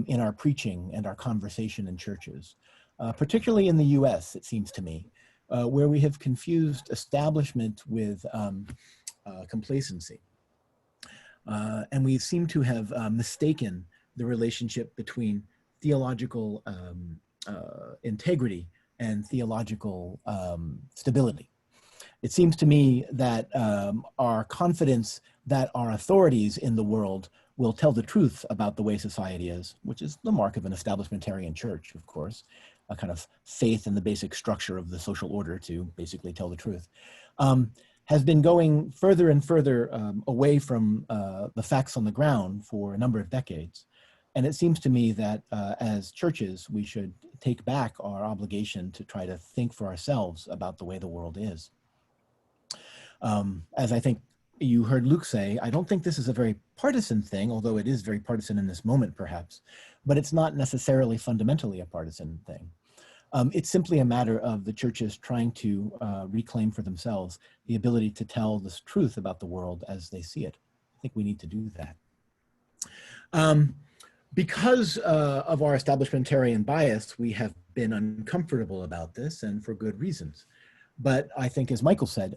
in our preaching and our conversation in churches, particularly in the US, it seems to me, where we have confused establishment with complacency. And we seem to have mistaken the relationship between theological integrity and theological stability. It seems to me that our confidence that our authorities in the world will tell the truth about the way society is, which is the mark of an establishmentarian church, of course, a kind of faith in the basic structure of the social order to basically tell the truth, has been going further and further away from the facts on the ground for a number of decades. And it seems to me that as churches, we should take back our obligation to try to think for ourselves about the way the world is. As I think you heard Luke say, I don't think this is a very partisan thing, although it is very partisan in this moment, perhaps, but it's not necessarily fundamentally a partisan thing. It's simply a matter of the churches trying to reclaim for themselves the ability to tell the truth about the world as they see it. I think we need to do that. Because of our establishmentarian bias, we have been uncomfortable about this, and for good reasons. But I think, as Michael said,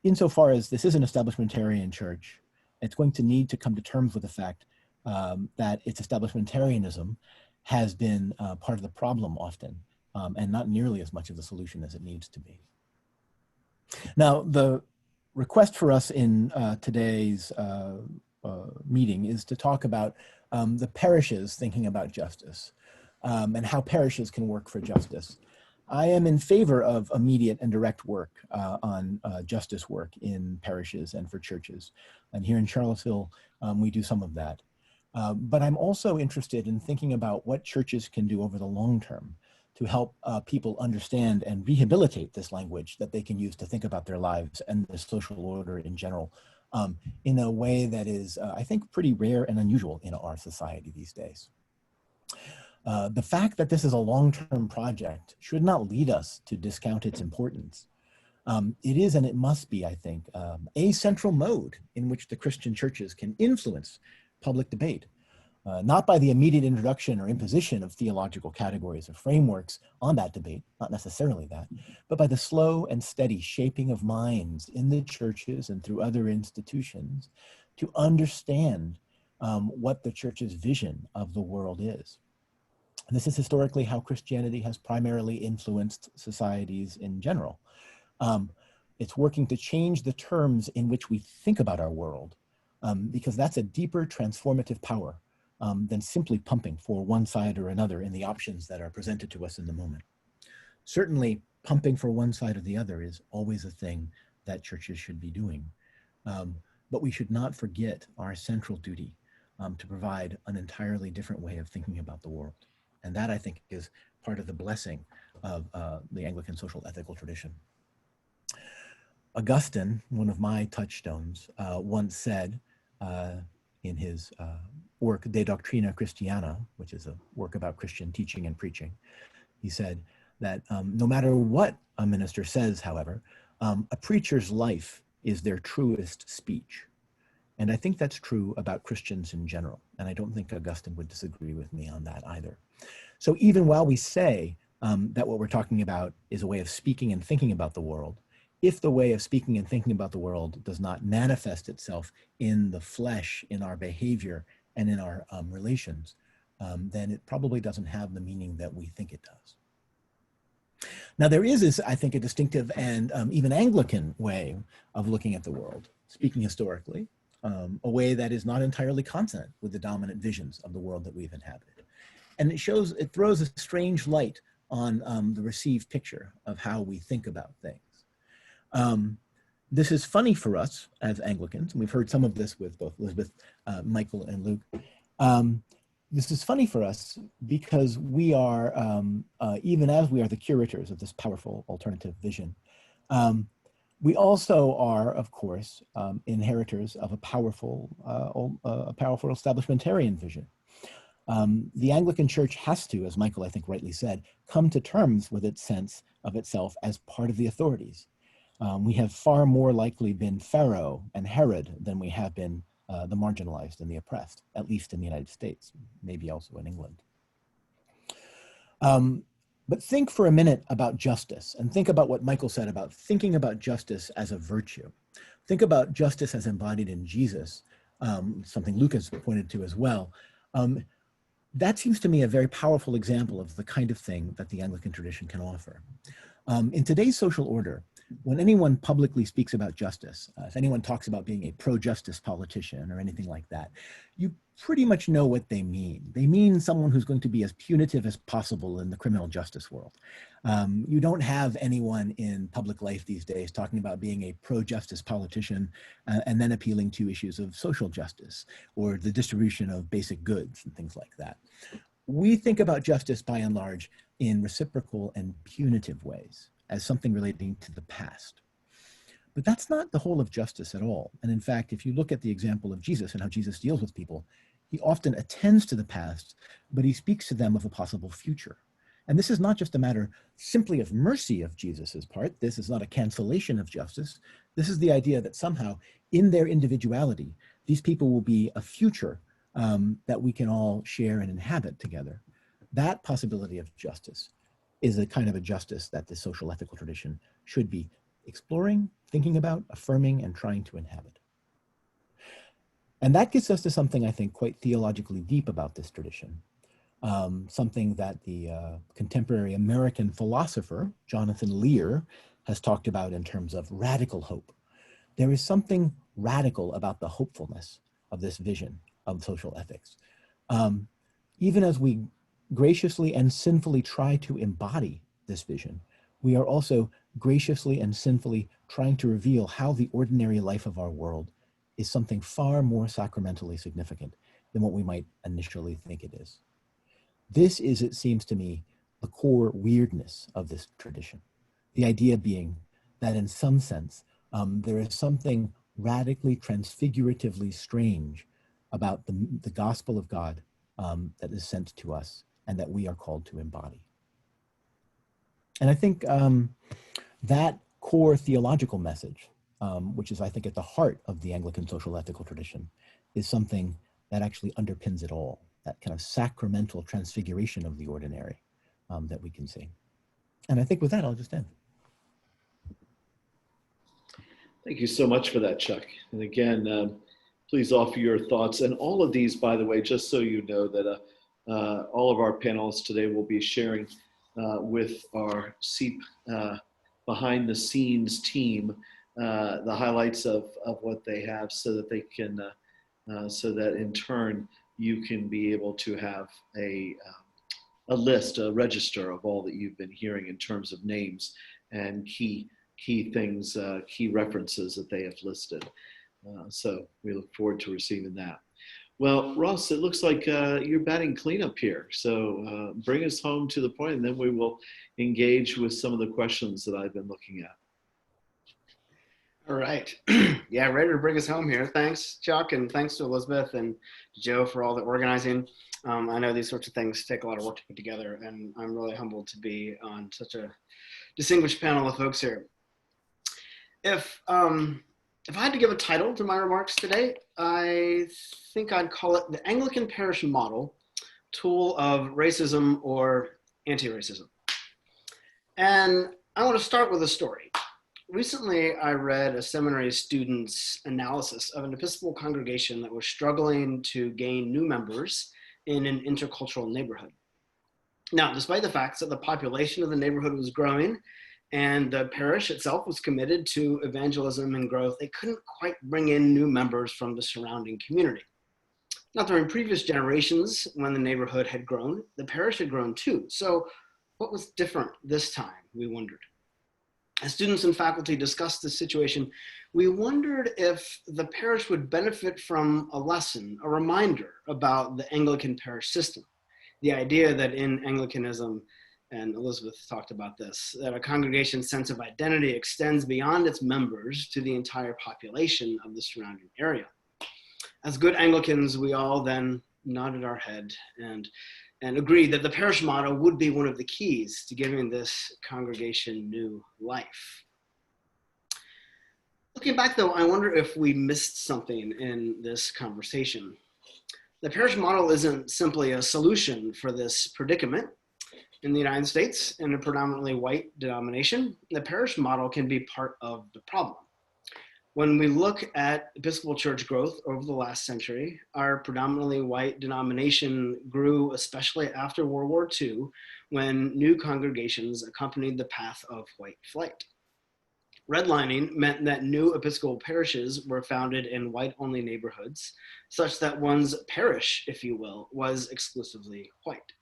insofar as this is an establishmentarian church, it's going to need to come to terms with the fact that its establishmentarianism has been part of the problem often, and not nearly as much of the solution as it needs to be. Now, the request for us in today's meeting is to talk about the parishes thinking about justice and how parishes can work for justice. I am in favor of immediate and direct work on justice work in parishes and for churches. And here in Charlottesville, we do some of that. But I'm also interested in thinking about what churches can do over the long term to help people understand and rehabilitate this language that they can use to think about their lives and the social order in general in a way that is, I think, pretty rare and unusual in our society these days. The fact that this is a long-term project should not lead us to discount its importance. It is, and it must be, I think, a central mode in which the Christian churches can influence public debate, not by the immediate introduction or imposition of theological categories or frameworks on that debate, not necessarily that, but by the slow and steady shaping of minds in the churches and through other institutions to understand what the church's vision of the world is. And this is historically how Christianity has primarily influenced societies in general. It's working to change the terms in which we think about our world, because that's a deeper transformative power than simply pumping for one side or another in the options that are presented to us in the moment. Certainly, pumping for one side or the other is always a thing that churches should be doing. But we should not forget our central duty to provide an entirely different way of thinking about the world. And that, I think, is part of the blessing of the Anglican social ethical tradition. Augustine, one of my touchstones, once said in his work De Doctrina Christiana, which is a work about Christian teaching and preaching, he said that no matter what a minister says, however, a preacher's life is their truest speech. And I think that's true about Christians in general. And I don't think Augustine would disagree with me on that either. So even while we say that what we're talking about is a way of speaking and thinking about the world, if the way of speaking and thinking about the world does not manifest itself in the flesh, in our behavior, and in our relations, then it probably doesn't have the meaning that we think it does. Now there is, I think, a distinctive and even Anglican way of looking at the world, speaking historically, a way that is not entirely consonant with the dominant visions of the world that we've inhabited. And it throws a strange light on the received picture of how we think about things. This is funny for us as Anglicans, and we've heard some of this with both Elizabeth, Michael, and Luke. This is funny for us because we are, even as we are the curators of this powerful alternative vision, we also are, of course, inheritors of a powerful establishmentarian vision. The Anglican Church has to, as Michael I think rightly said, come to terms with its sense of itself as part of the authorities. We have far more likely been Pharaoh and Herod than we have been the marginalized and the oppressed, at least in the United States, maybe also in England. But think for a minute about justice, and think about what Michael said about thinking about justice as a virtue. Think about justice as embodied in Jesus, something Luke has pointed to as well. That seems to me a very powerful example of the kind of thing that the Anglican tradition can offer. In today's social order, when anyone publicly speaks about justice, if anyone talks about being a pro-justice politician or anything like that, you pretty much know what they mean. They mean someone who's going to be as punitive as possible in the criminal justice world. You don't have anyone in public life these days talking about being a pro-justice politician and then appealing to issues of social justice or the distribution of basic goods and things like that. We think about justice by and large in reciprocal and punitive ways, as something relating to the past. But that's not the whole of justice at all. And in fact, if you look at the example of Jesus and how Jesus deals with people, he often attends to the past, but he speaks to them of a possible future. And this is not just a matter simply of mercy of Jesus's part. This is not a cancellation of justice. This is the idea that somehow in their individuality, these people will be a future that we can all share and inhabit together. That possibility of justice is a kind of a justice that the social ethical tradition should be exploring, thinking about, affirming, and trying to inhabit. And that gets us to something I think quite theologically deep about this tradition, something that the contemporary American philosopher, Jonathan Lear, has talked about in terms of radical hope. There is something radical about the hopefulness of this vision of social ethics. Even as we graciously and sinfully try to embody this vision, we are also graciously and sinfully trying to reveal how the ordinary life of our world is something far more sacramentally significant than what we might initially think it is. This is, it seems to me, the core weirdness of this tradition. The idea being that in some sense, there is something radically transfiguratively strange about the gospel of God that is sent to us and that we are called to embody. And I think that core theological message, which is, I think, at the heart of the Anglican social ethical tradition, is something that actually underpins it all, that kind of sacramental transfiguration of the ordinary that we can see. And I think with that, I'll just end. Thank you so much for that, Chuck. And again, please offer your thoughts. And all of these, by the way, just so you know that all of our panelists today will be sharing with our SEEP behind the scenes team the highlights of what they have so that they can, so that in turn you can be able to have a list, a register of all that you've been hearing in terms of names and key things, key references that they have listed. So we look forward to receiving that. Well, Ross, it looks like you're batting cleanup here. So bring us home to the point, and then we will engage with some of the questions that I've been looking at. All right. Yeah, ready to bring us home here. Thanks, Chuck, and thanks to Elizabeth and Joe for all the organizing. I know these sorts of things take a lot of work to put together, and I'm really humbled to be on such a distinguished panel of folks here. If I had to give a title to my remarks today, I think I'd call it the Anglican Parish Model, Tool of Racism or Anti-Racism. And I want to start with a story. Recently, I read a seminary student's analysis of an Episcopal congregation that was struggling to gain new members in an intercultural neighborhood. Now, despite the fact that the population of the neighborhood was growing and the parish itself was committed to evangelism and growth, they couldn't quite bring in new members from the surrounding community. Now, during previous generations, when the neighborhood had grown, the parish had grown too. So what was different this time, we wondered. As students and faculty discussed this situation, we wondered if the parish would benefit from a lesson, a reminder about the Anglican parish system. The idea that in Anglicanism, and Elizabeth talked about this, that a congregation's sense of identity extends beyond its members to the entire population of the surrounding area. As good Anglicans, we all then nodded our head and agreed that the parish motto would be one of the keys to giving this congregation new life. Looking back though, I wonder if we missed something in this conversation. The parish model isn't simply a solution for this predicament. In the United States, in a predominantly white denomination, the parish model can be part of the problem. When we look at Episcopal Church growth over the last century, our predominantly white denomination grew especially after World War II, when new congregations accompanied the path of white flight. Redlining meant that new Episcopal parishes were founded in white-only neighborhoods, such that one's parish, if you will, was exclusively white.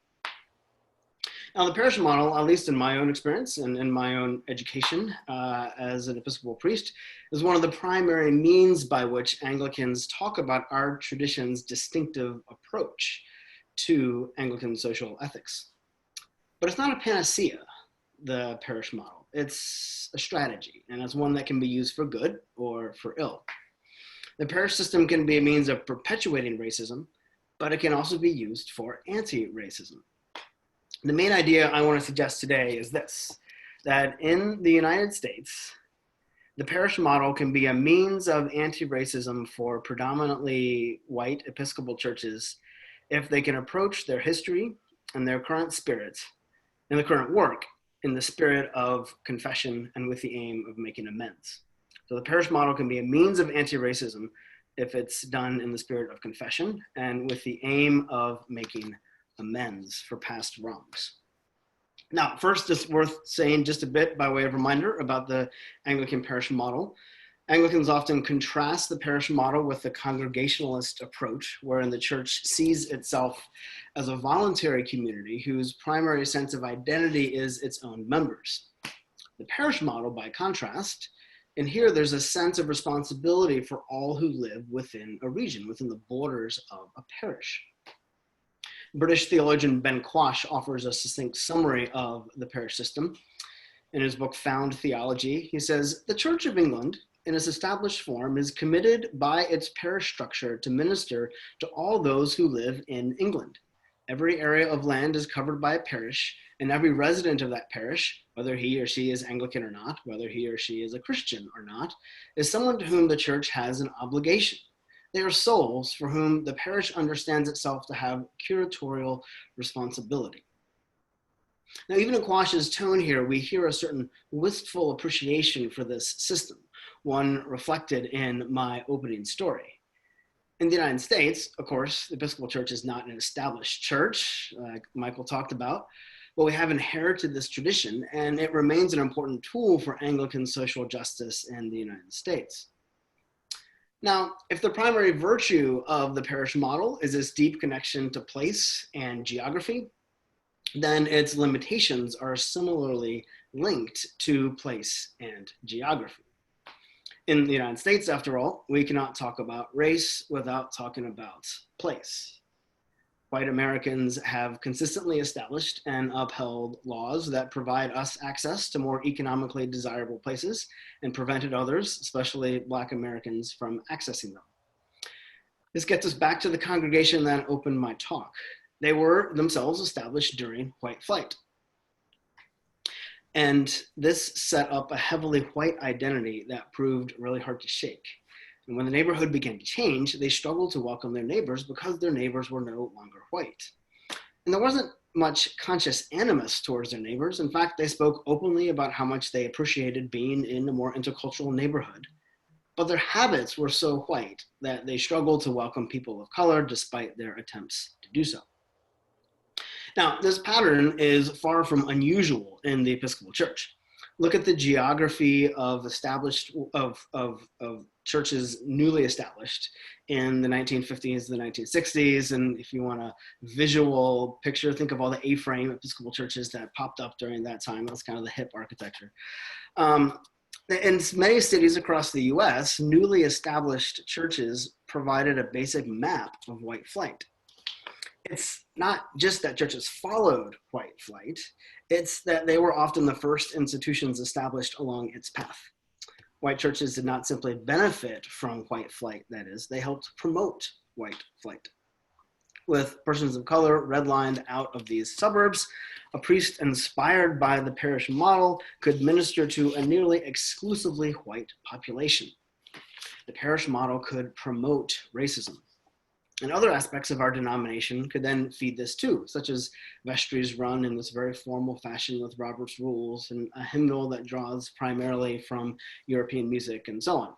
Now, the parish model, at least in my own experience and in my own education as an Episcopal priest, is one of the primary means by which Anglicans talk about our tradition's distinctive approach to Anglican social ethics. But it's not a panacea, the parish model. It's a strategy, and it's one that can be used for good or for ill. The parish system can be a means of perpetuating racism, but it can also be used for anti-racism. The main idea I want to suggest today is this, that in the United States, the parish model can be a means of anti-racism for predominantly white Episcopal churches if they can approach their history and their current spirit and the current work in the spirit of confession and with the aim of making amends. So the parish model can be a means of anti-racism if it's done in the spirit of confession and with the aim of making amends for past wrongs. Now, first, it's worth saying just a bit by way of reminder about the Anglican parish model. Anglicans often contrast the parish model with the Congregationalist approach, wherein the church sees itself as a voluntary community whose primary sense of identity is its own members. The parish model, by contrast, and here there's a sense of responsibility for all who live within a region, within the borders of a parish. British theologian Ben Quash offers a succinct summary of the parish system. In his book, Found Theology, he says, "The Church of England, in its established form, is committed by its parish structure to minister to all those who live in England. Every area of land is covered by a parish, and every resident of that parish, whether he or she is Anglican or not, whether he or she is a Christian or not, is someone to whom the church has an obligation. They are souls for whom the parish understands itself to have curatorial responsibility." Now, even in Quash's tone here, we hear a certain wistful appreciation for this system, one reflected in my opening story. In the United States, of course, the Episcopal Church is not an established church, like Michael talked about, but we have inherited this tradition, and it remains an important tool for Anglican social justice in the United States. Now, if the primary virtue of the parish model is its deep connection to place and geography, then its limitations are similarly linked to place and geography. In the United States, after all, we cannot talk about race without talking about place. White Americans have consistently established and upheld laws that provide us access to more economically desirable places and prevented others, especially Black Americans, from accessing them. This gets us back to the congregation that opened my talk. They were themselves established during white flight. And this set up a heavily white identity that proved really hard to shake. And when the neighborhood began to change, they struggled to welcome their neighbors because their neighbors were no longer white. And there wasn't much conscious animus towards their neighbors. In fact, they spoke openly about how much they appreciated being in a more intercultural neighborhood. But their habits were so white that they struggled to welcome people of color despite their attempts to do so. Now, this pattern is far from unusual in the Episcopal Church. look at the geography of churches newly established in the 1950s, the 1960s. And if you want a visual picture, think of all the A-frame Episcopal churches that popped up during that time. That's kind of the hip architecture. In many cities across the US, newly established churches provided a basic map of white flight. It's not just that churches followed white flight, it's that they were often the first institutions established along its path. White churches did not simply benefit from white flight, that is, they helped promote white flight. With persons of color redlined out of these suburbs, a priest inspired by the parish model could minister to a nearly exclusively white population. The parish model could promote racism. And other aspects of our denomination could then feed this too, such as vestries run in this very formal fashion with Robert's rules, and a hymnal that draws primarily from European music, and so on.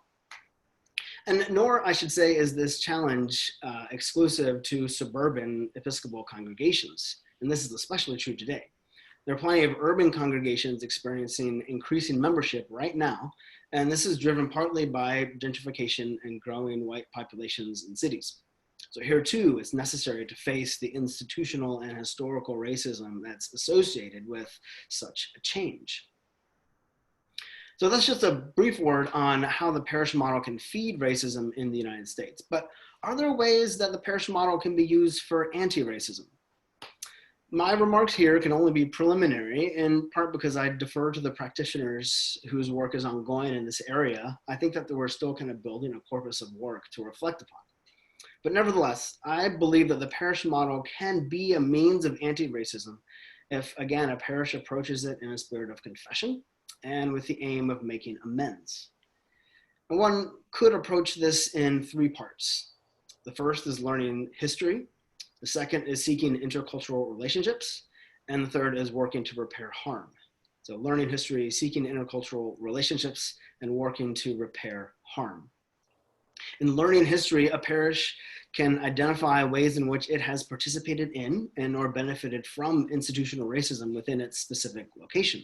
And nor, I should say, is this challenge exclusive to suburban Episcopal congregations. And this is especially true today. There are plenty of urban congregations experiencing increasing membership right now, and this is driven partly by gentrification and growing white populations in cities. So here too, it's necessary to face the institutional and historical racism that's associated with such a change. So that's just a brief word on how the parish model can feed racism in the United States. But are there ways that the parish model can be used for anti-racism? My remarks here can only be preliminary, in part because I defer to the practitioners whose work is ongoing in this area. I think that we're still kind of building a corpus of work to reflect upon. But nevertheless, I believe that the parish model can be a means of anti-racism if, again, a parish approaches it in a spirit of confession and with the aim of making amends. And one could approach this in three parts. The first is learning history. The second is seeking intercultural relationships. And the third is working to repair harm. So learning history, seeking intercultural relationships, and working to repair harm. In learning history, a parish can identify ways in which it has participated in and or benefited from institutional racism within its specific location.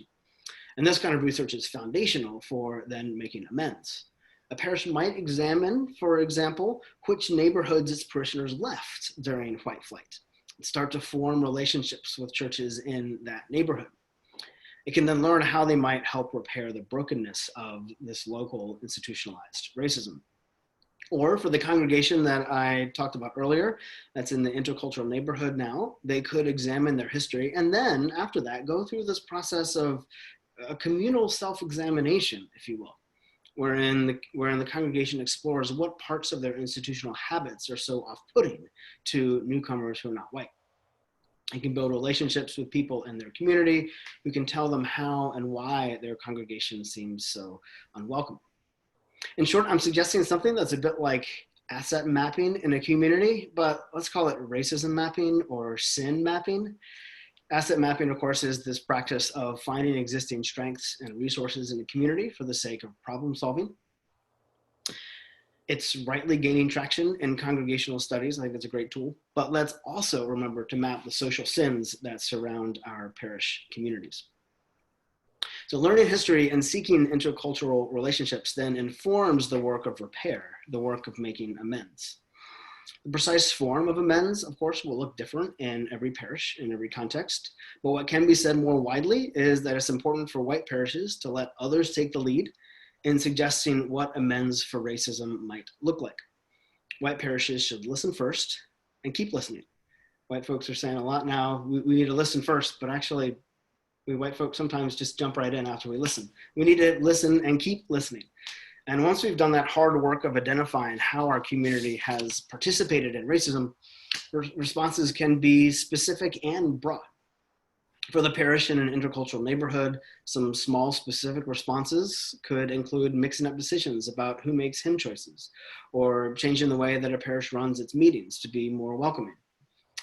And this kind of research is foundational for then making amends. A parish might examine, for example, which neighborhoods its parishioners left during white flight, and start to form relationships with churches in that neighborhood. It can then learn how they might help repair the brokenness of this local institutionalized racism. Or for the congregation that I talked about earlier, that's in the intercultural neighborhood now, they could examine their history and then after that go through this process of a communal self-examination, if you will, wherein the congregation explores what parts of their institutional habits are so off-putting to newcomers who are not white. They can build relationships with people in their community who can tell them how and why their congregation seems so unwelcome. In short, I'm suggesting something that's a bit like asset mapping in a community, but let's call it racism mapping or sin mapping. Asset mapping, of course, is this practice of finding existing strengths and resources in the community for the sake of problem solving. It's rightly gaining traction in congregational studies. I think that's a great tool, but let's also remember to map the social sins that surround our parish communities. So learning history and seeking intercultural relationships then informs the work of repair, the work of making amends. The precise form of amends, of course, will look different in every parish, in every context. But what can be said more widely is that it's important for white parishes to let others take the lead in suggesting what amends for racism might look like. White parishes should listen first and keep listening. White folks are saying a lot now, we need to listen first, but actually, we white folks sometimes just jump right in after we listen. We need to listen and keep listening. And once we've done that hard work of identifying how our community has participated in racism, responses can be specific and broad. For the parish in an intercultural neighborhood, some small specific responses could include mixing up decisions about who makes hymn choices, or changing the way that a parish runs its meetings to be more welcoming.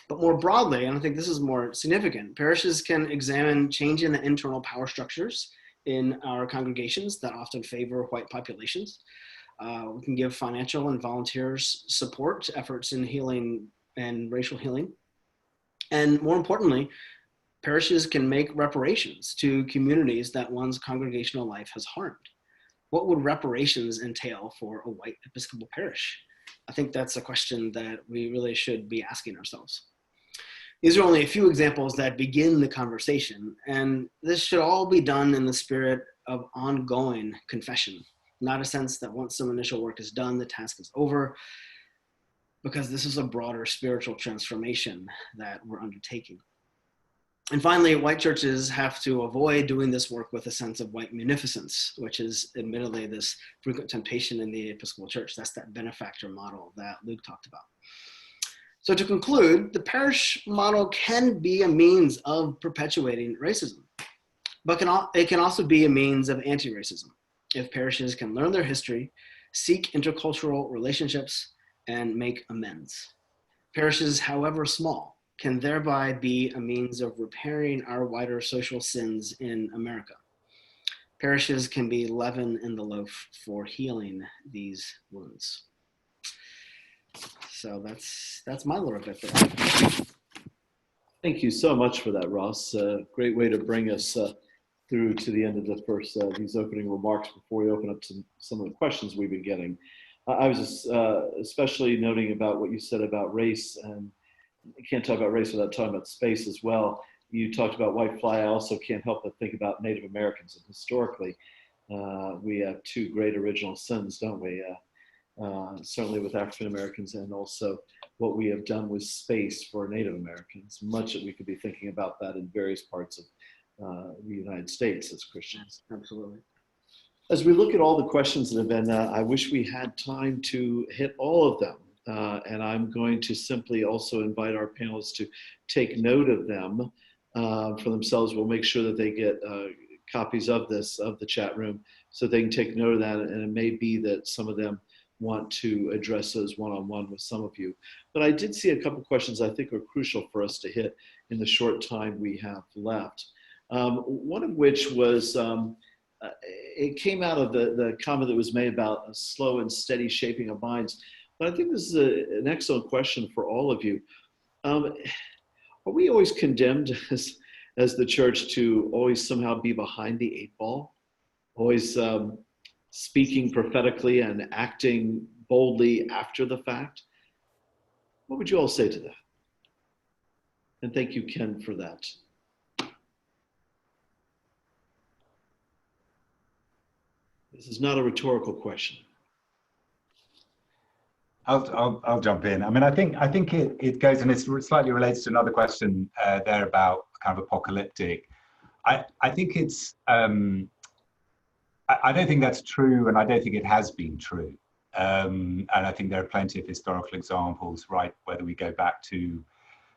But more broadly, and I think this is more significant, parishes can examine changing the internal power structures in our congregations that often favor white populations. We can give financial and volunteers support to efforts in healing and racial healing. And more importantly, Parishes can make reparations to communities that one's congregational life has harmed. What would reparations entail for a white Episcopal parish? I think that's a question that we really should be asking ourselves. These are only a few examples that begin the conversation, and this should all be done in the spirit of ongoing confession, not a sense that once some initial work is done, the task is over, because this is a broader spiritual transformation that we're undertaking. And finally, white churches have to avoid doing this work with a sense of white munificence, which is admittedly this frequent temptation in the Episcopal Church. That's that benefactor model that Luke talked about. So to conclude, the parish model can be a means of perpetuating racism, but it can also be a means of anti-racism if parishes can learn their history, seek intercultural relationships, and make amends. Parishes, however small, can thereby be a means of repairing our wider social sins in America. Parishes can be leaven in the loaf for healing these wounds. So that's my little bit there. Thank you so much for that, Ross. Great way to bring us through to the end of the first these opening remarks before we open up to some of the questions we've been getting. I was just, especially noting about what you said about race, and you can't talk about race without talking about space as well. You talked about white fly. I also can't help but think about Native Americans, and historically, we have two great original sins, don't we? Certainly with African Americans, and also what we have done with space for Native Americans. Much that we could be thinking about that in various parts of the United States as Christians. Absolutely. As we look at all the questions that have been, I wish we had time to hit all of them. And I'm going to simply also invite our panelists to take note of them for themselves. We'll make sure that they get copies of this, of the chat room, so they can take note of that. And it may be that some of them want to address those one-on-one with some of you. But I did see a couple questions I think are crucial for us to hit in the short time we have left. One of which was, it came out of the comment that was made about a slow and steady shaping of minds. But I think this is an excellent question for all of you. Are we always condemned as the church to always somehow be behind the eight ball? Always speaking prophetically and acting boldly after the fact? What would you all say to that? And thank you, Ken, for that. This is not a rhetorical question. I'll jump in. I mean, I think it goes, and it slightly relates to another question there about kind of apocalyptic. I think it's, I don't think that's true, and I don't think it has been true. And I think there are plenty of historical examples, right, whether we go back to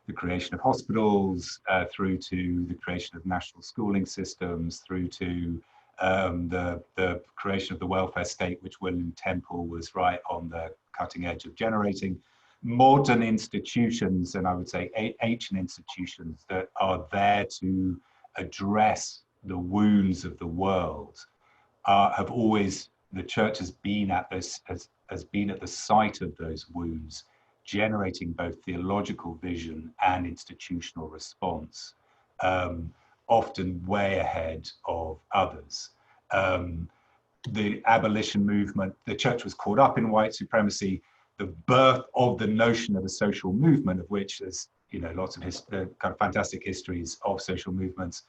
the creation of hospitals, through to the creation of national schooling systems, through to the creation of the welfare state, which William Temple was right on the cutting edge of generating. Modern institutions, and I would say ancient institutions that are there to address the wounds of the world, have always, the church has been at this, has been at the site of those wounds, generating both theological vision and institutional response, often way ahead of others. The abolition movement, the church was caught up in white supremacy. The birth of the notion of a social movement, of which there's, you know, lots of kind of fantastic histories of social movements,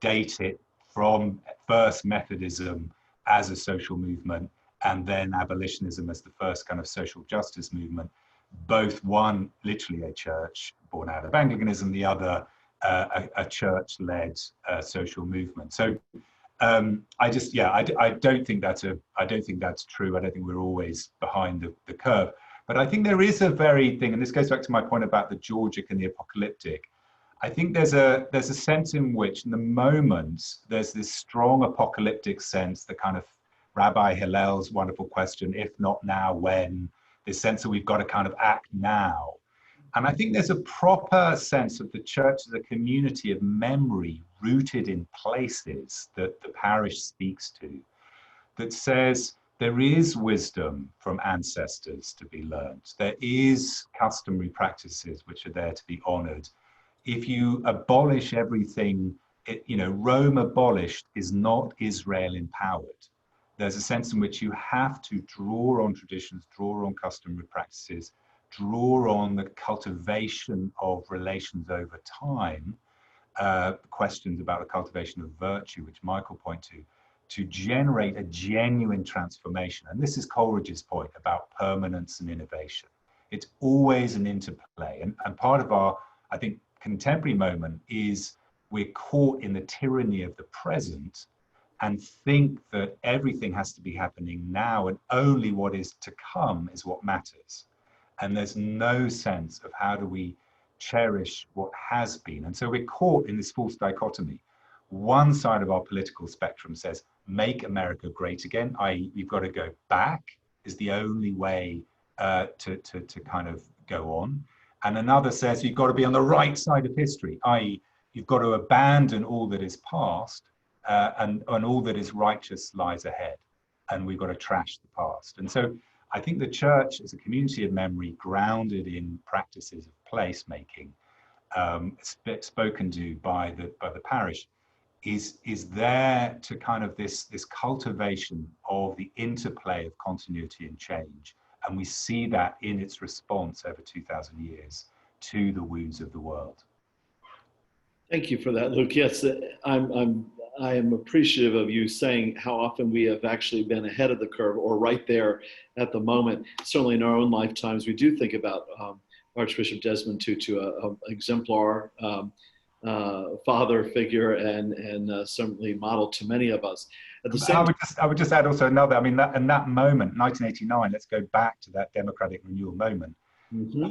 date it from first Methodism as a social movement, and then abolitionism as the first kind of social justice movement. Both one literally a church born out of Anglicanism, the other a church-led social movement. So I don't think that's true. I don't think we're always behind the curve. But I think there is a very thing, and this goes back to my point about the Georgic and the apocalyptic. I think there's a sense in which, in the moment, there's this strong apocalyptic sense, the kind of Rabbi Hillel's wonderful question, if not now, when? This sense that we've got to kind of act now. And I think there's a proper sense of the church as a community of memory rooted in places that the parish speaks to, that says there is wisdom from ancestors to be learned. There is customary practices which are there to be honored. if you abolish everything, Rome abolished is not Israel empowered. There's a sense in which you have to draw on traditions, draw on customary practices, draw on the cultivation of relations over time, questions about the cultivation of virtue, which Michael pointed to generate a genuine transformation. And this is Coleridge's point about permanence and innovation. It's always an interplay. And part of our, I think, contemporary moment is we're caught in the tyranny of the present and think that everything has to be happening now and only what is to come is what matters. And there's no sense of how do we cherish what has been. And so we're caught in this false dichotomy. One side of our political spectrum says, make America great again, i.e. you've got to go back is the only way to kind of go on. And another says you've got to be on the right side of history, i.e. you've got to abandon all that is past and all that is righteous lies ahead. And we've got to trash the past. And so I think the church as a community of memory grounded in practices of placemaking, spoken to by the parish, is there to kind of this cultivation of the interplay of continuity and change. And we see that in its response over 2,000 years to the wounds of the world. Thank you for that, Luke. Yes, I am appreciative of you saying how often we have actually been ahead of the curve or right there at the moment. Certainly in our own lifetimes, we do think about Archbishop Desmond Tutu, an exemplar father figure and certainly model to many of us. At the same I would just add also another, I mean, in that moment, 1989, let's go back to that democratic renewal moment. Mm-hmm.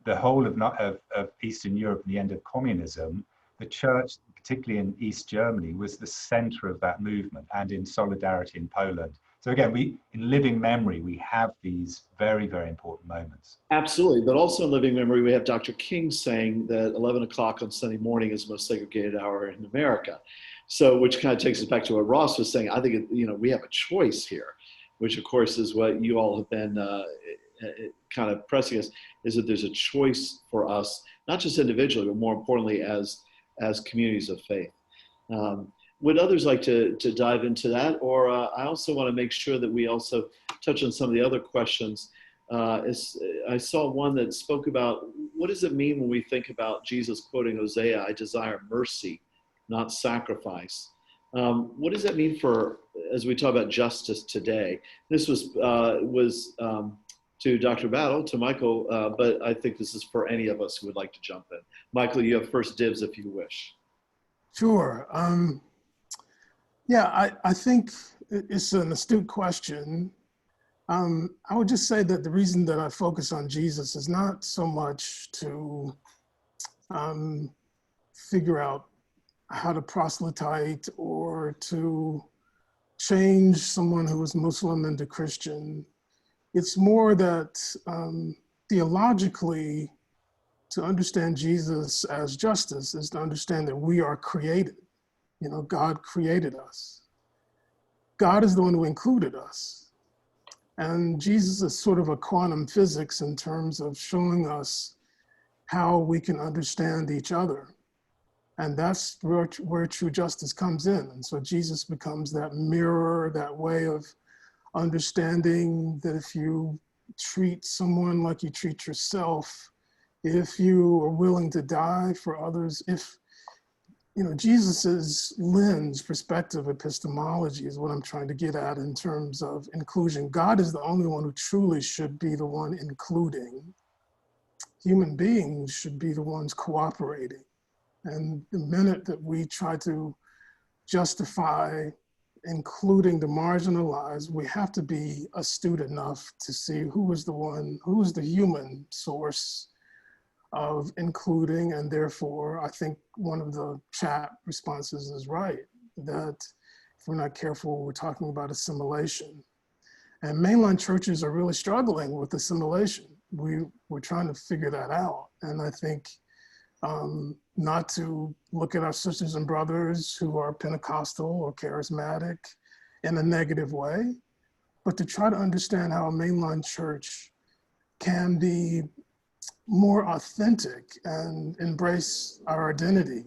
The whole of Eastern Europe and the end of communism, the church, particularly in East Germany, was the center of that movement, and in solidarity in Poland. So again, in living memory, we have these very, very important moments. Absolutely, but also in living memory, we have Dr. King saying that 11 o'clock on Sunday morning is the most segregated hour in America. So, which kind of takes us back to what Ross was saying. I think, we have a choice here, which of course is what you all have been kind of pressing us, is that there's a choice for us, not just individually, but more importantly as communities of faith. Would others like to dive into that? Or I also want to make sure that we also touch on some of the other questions. I saw one that spoke about, what does it mean when we think about Jesus quoting Hosea, I desire mercy, not sacrifice? What does that mean for, as we talk about justice today? This was to Dr. Battle, to Michael, but I think this is for any of us who would like to jump in. Michael, you have first dibs if you wish. Sure. Yeah, I think it's an astute question. I would just say that the reason that I focus on Jesus is not so much to figure out how to proselyte or to change someone who is Muslim into Christian. It's more that theologically, to understand Jesus as justice is to understand that we are created. God created us. God is the one who included us. And Jesus is sort of a quantum physics in terms of showing us how we can understand each other. And that's where true justice comes in. And so Jesus becomes that mirror, that way of understanding that if you treat someone like you treat yourself, if you are willing to die for others, if, Jesus's lens, perspective, epistemology is what I'm trying to get at in terms of inclusion. God is the only one who truly should be the one including. Human beings should be the ones cooperating. And the minute that we try to justify including the marginalized, we have to be astute enough to see who is the human source of including. And therefore, I think one of the chat responses is right, that if we're not careful, we're talking about assimilation. And mainline churches are really struggling with assimilation. We're trying to figure that out. And I think not to look at our sisters and brothers who are Pentecostal or charismatic in a negative way, but to try to understand how a mainline church can be more authentic and embrace our identity,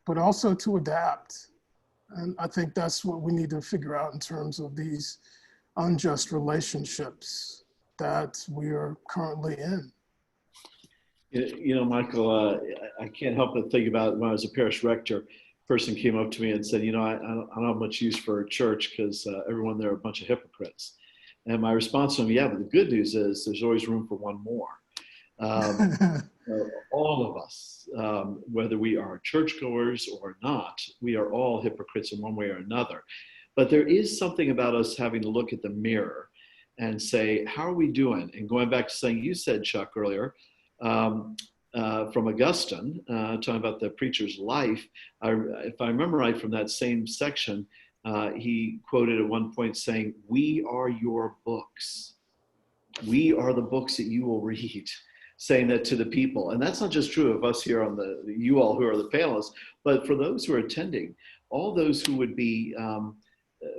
but also to adapt. And I think that's what we need to figure out in terms of these unjust relationships that we are currently in. You know, Michael, I can't help but think about when I was a parish rector, a person came up to me and said, you know, I don't have much use for a church because everyone there are a bunch of hypocrites. And my response to him, yeah, but the good news is there's always room for one more. All of us, whether we are churchgoers or not, we are all hypocrites in one way or another. But there is something about us having to look at the mirror and say, how are we doing? And going back to something you said, Chuck, earlier, from Augustine, talking about the preacher's life, if I remember right from that same section, he quoted at one point saying, "We are your books. We are the books that you will read," saying that to the people. And that's not just true of us here on you all who are the panelists, but for those who are attending, all those who would be,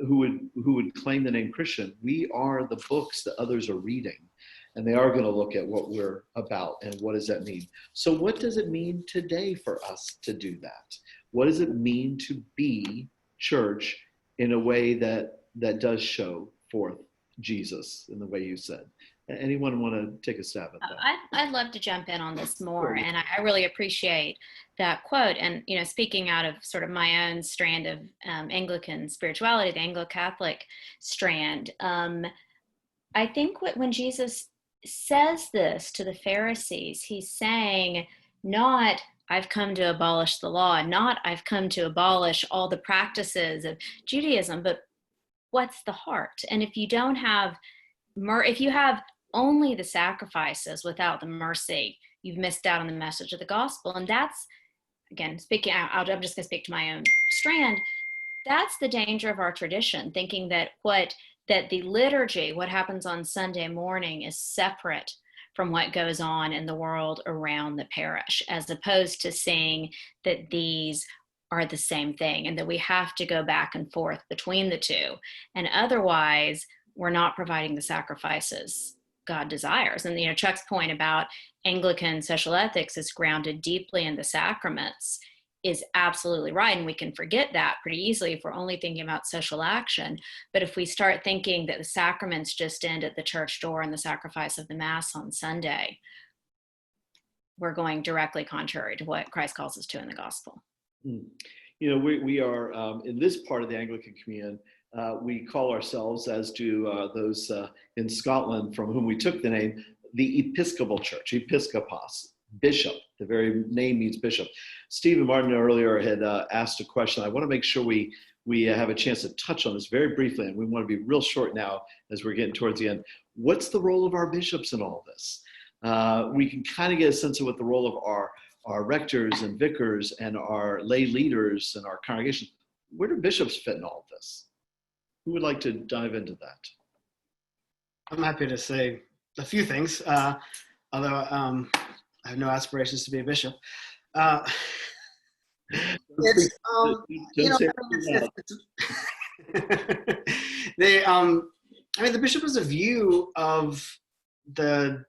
who would claim the name Christian, we are the books that others are reading. And they are going to look at what we're about and what does that mean. So what does it mean today for us to do that? What does it mean to be church in a way that does show forth Jesus in the way you said? Anyone want to take a stab at that? I'd love to jump in on this more, and I really appreciate that quote. And you know, speaking out of sort of my own strand of Anglican spirituality, the Anglo-Catholic strand, I think when Jesus says this to the Pharisees, he's saying not, I've come to abolish the law, not I've come to abolish all the practices of Judaism, but what's the heart? And if you don't have, if you have only the sacrifices without the mercy, you've missed out on the message of the gospel. And that's, again, speaking out, I'm just going to speak to my own strand. That's the danger of our tradition, thinking that the liturgy, what happens on Sunday morning, is separate from what goes on in the world around the parish, as opposed to seeing that these are the same thing and that we have to go back and forth between the two. And otherwise, we're not providing the sacrifices God desires. And, you know, Chuck's point about Anglican social ethics is grounded deeply in the sacraments is absolutely right. And we can forget that pretty easily if we're only thinking about social action. But if we start thinking that the sacraments just end at the church door and the sacrifice of the Mass on Sunday, we're going directly contrary to what Christ calls us to in the gospel. You know, we are in this part of the Anglican Communion, we call ourselves, as do those in Scotland from whom we took the name, the Episcopal Church, Episkopos, bishop. The very name means bishop. Stephen Martin earlier had asked a question. I want to make sure we have a chance to touch on this very briefly, and we want to be real short now as we're getting towards the end. What's the role of our bishops in all this? We can kind of get a sense of what the role of our rectors and vicars and our lay leaders and our congregations. Where do bishops fit in all of this? Who would like to dive into that? I'm happy to say a few things, although I have no aspirations to be a bishop. It's, you know, I mean, the bishop is a view of the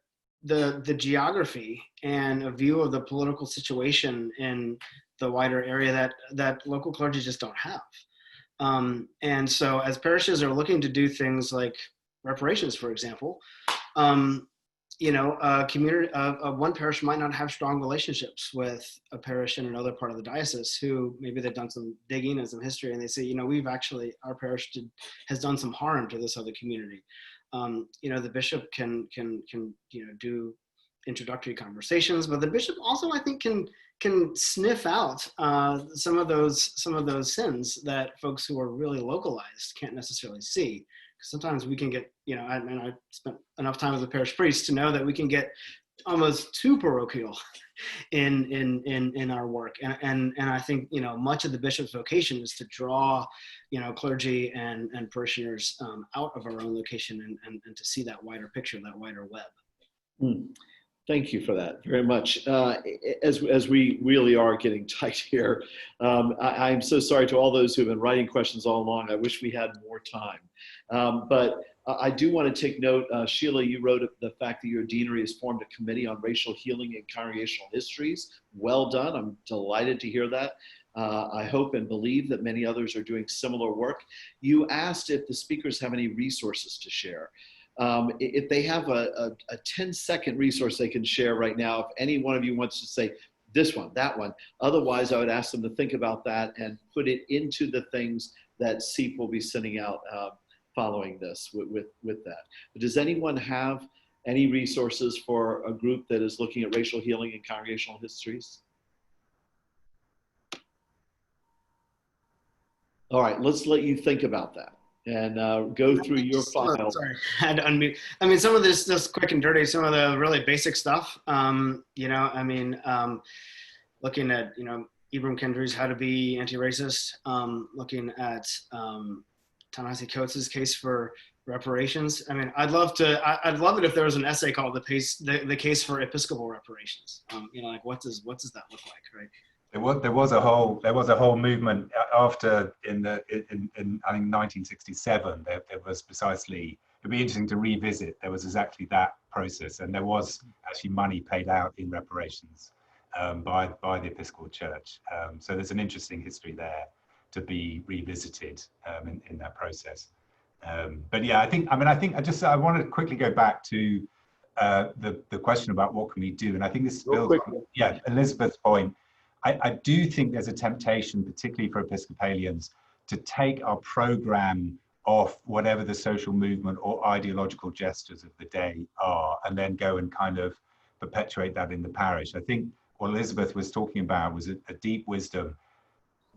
geography and a view of the political situation in the wider area that local clergy just don't have. And so as parishes are looking to do things like reparations, for example, you know, one parish might not have strong relationships with a parish in another part of the diocese who maybe they've done some digging and some history, and they say, you know, our parish has done some harm to this other community. You know, the bishop can you know, do introductory conversations, but the bishop also, I think, can sniff out some of those sins that folks who are really localized can't necessarily see. Sometimes we can get, you know, and I spent enough time as a parish priest to know that we can get almost too parochial in our work. And I think, you know, much of the bishop's vocation is to draw, you know, clergy and parishioners out of our own location and to see that wider picture, that wider web. Thank you for that very much. As we really are getting tight here, I'm so sorry to all those who have been writing questions all along. I wish we had more time. But I do want to take note, Sheila, you wrote the fact that your deanery has formed a committee on racial healing and congregational histories. Well done. I'm delighted to hear that. I hope and believe that many others are doing similar work. You asked if the speakers have any resources to share. If they have a 10-second resource they can share right now, if any one of you wants to say this one, that one, otherwise I would ask them to think about that and put it into the things that CEEP will be sending out following this with that. But does anyone have any resources for a group that is looking at racial healing and congregational histories? All right, let's let you think about that and go through your file. Sorry, I had to unmute. I mean, some of this just quick and dirty, some of the really basic stuff. You know, I mean, looking at, you know, Ibram Kendra's How to Be Anti-Racist, looking at Ta-Nehisi Coates' case for reparations. I mean, I'd love it if there was an essay called the case for Episcopal reparations. You know, like what does that look like, right? There was a whole movement after in I think 1967. There was precisely, it'd be interesting to revisit. There was exactly that process, and there was actually money paid out in reparations by the Episcopal Church. So there's an interesting history there to be revisited in that process. But yeah, I want to quickly go back to the question about what can we do, and I think this builds on, yeah, Elizabeth's point. I do think there's a temptation, particularly for Episcopalians, to take our program off whatever the social movement or ideological gestures of the day are, and then go and kind of perpetuate that in the parish. I think what Elizabeth was talking about was a deep wisdom,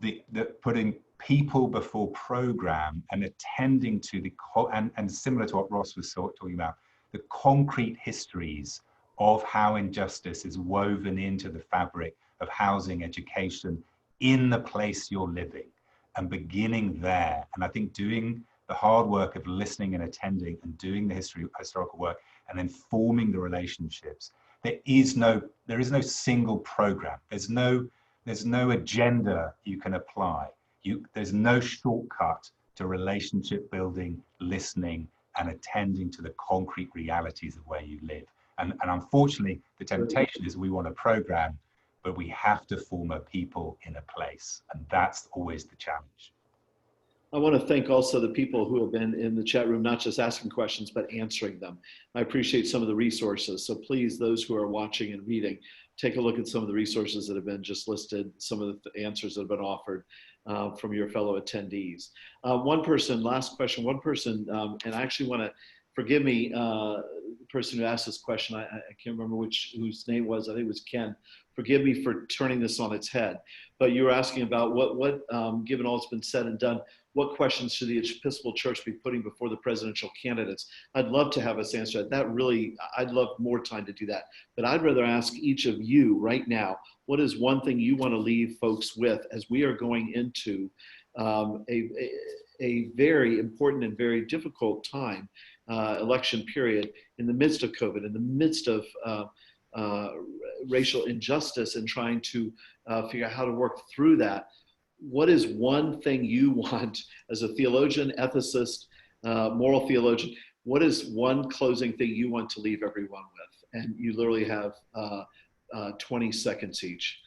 that putting people before program and attending to and similar to what Ross was talking about, the concrete histories of how injustice is woven into the fabric of housing, education, in the place you're living, and beginning there. And I think doing the hard work of listening and attending and doing the historical work, and then forming the relationships. There is no single program. There's no agenda you can apply. There's no shortcut to relationship building, listening, and attending to the concrete realities of where you live. And unfortunately, the temptation is we want a program, but we have to form a people in a place. And that's always the challenge. I want to thank also the people who have been in the chat room, not just asking questions, but answering them. I appreciate some of the resources. So please, those who are watching and reading, take a look at some of the resources that have been just listed, some of the answers that have been offered from your fellow attendees. Last question, and I actually want to, forgive me, the person who asked this question, I can't remember whose name it was, I think it was Ken. Forgive me for turning this on its head, but you were asking about what given all that's been said and done, what questions should the Episcopal Church be putting before the presidential candidates? I'd love to have us answer that. I'd love more time to do that. But I'd rather ask each of you right now, what is one thing you want to leave folks with as we are going into a very important and very difficult time, election period, in the midst of COVID, in the midst of racial injustice, and trying to figure out how to work through that. What is one thing you want as a theologian, ethicist, moral theologian? What is one closing thing you want to leave everyone with? And you literally have 20 seconds each.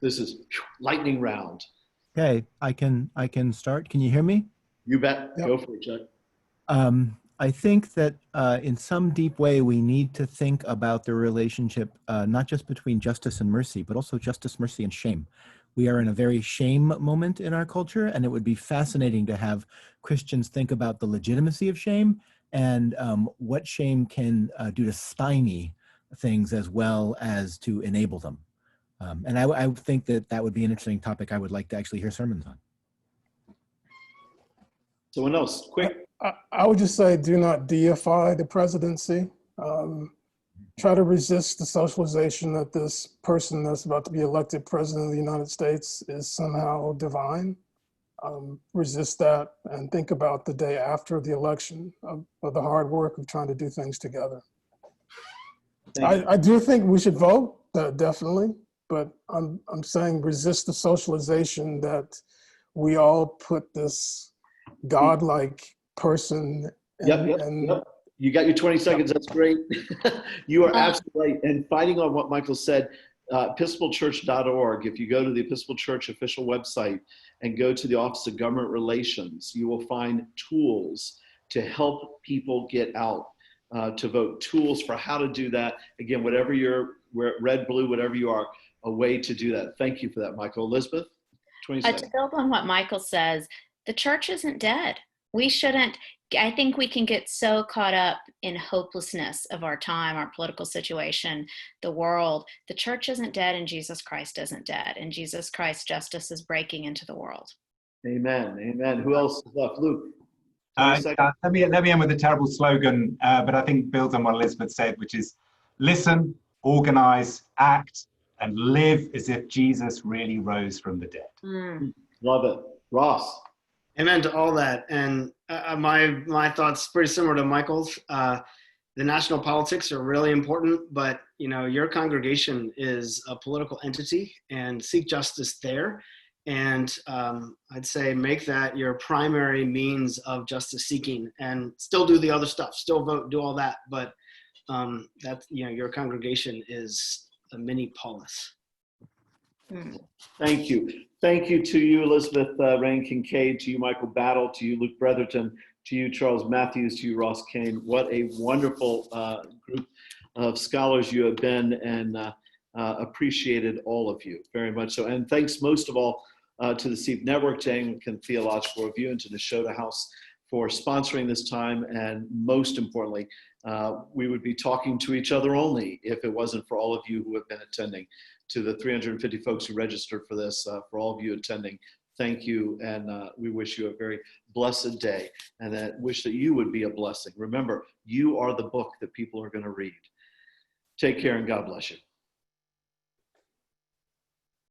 This is lightning round. Okay, I can start. Can you hear me? You bet. Yep. Go for it, Chuck. I think that in some deep way, we need to think about the relationship, not just between justice and mercy, but also justice, mercy, and shame. We are in a very shame moment in our culture, and it would be fascinating to have Christians think about the legitimacy of shame and what shame can do to stymie things as well as to enable them. And I would think that would be an interesting topic I would like to actually hear sermons on. Someone else, quick. I would just say, do not deify the presidency. Try to resist the socialization that this person that's about to be elected president of the United States is somehow divine. Resist that and think about the day after the election of the hard work of trying to do things together. Thank you. I do think we should vote, definitely, but I'm saying resist the socialization that we all put this godlike person in, Yep. You got your 20 seconds. That's great. You are absolutely right. And fighting on what Michael said, episcopalchurch.org, if you go to the Episcopal Church official website and go to the Office of Government Relations, you will find tools to help people get out to vote, tools for how to do that. Again, whatever you're, red, blue, whatever you are, a way to do that. Thank you for that, Michael. Elizabeth, 20 seconds. To build on what Michael says, the church isn't dead. We shouldn't, I think we can get so caught up in hopelessness of our time, our political situation, the world. The church isn't dead and Jesus Christ isn't dead. And Jesus Christ's justice is breaking into the world. Amen. Amen. Who else is left? Luke. Let me end with a terrible slogan, but I think builds on what Elizabeth said, which is listen, organize, act, and live as if Jesus really rose from the dead. Love it. Ross. Amen to all that. And my thoughts pretty similar to Michael's. The national politics are really important, but your congregation is a political entity, and seek justice there. And I'd say make that your primary means of justice seeking, and still do the other stuff, still vote, do all that. But that's, your congregation is a mini polis. Thank you. Thank you to you, Elizabeth Rain Kincaid, to you, Michael Battle, to you, Luke Bretherton, to you, Charles Matthews, to you, Ross Kane. What a wonderful group of scholars you have been, and appreciated all of you very much so. And thanks most of all to the SEEP Network, to Anglican Theological Review, and to Nashotah House for sponsoring this time. And most importantly, we would be talking to each other only if it wasn't for all of you who have been attending. To the 350 folks who registered for this, for all of you attending, thank you. And we wish you a very blessed day, and that wish that you would be a blessing. Remember, you are the book that people are going to read. Take care, and God bless you.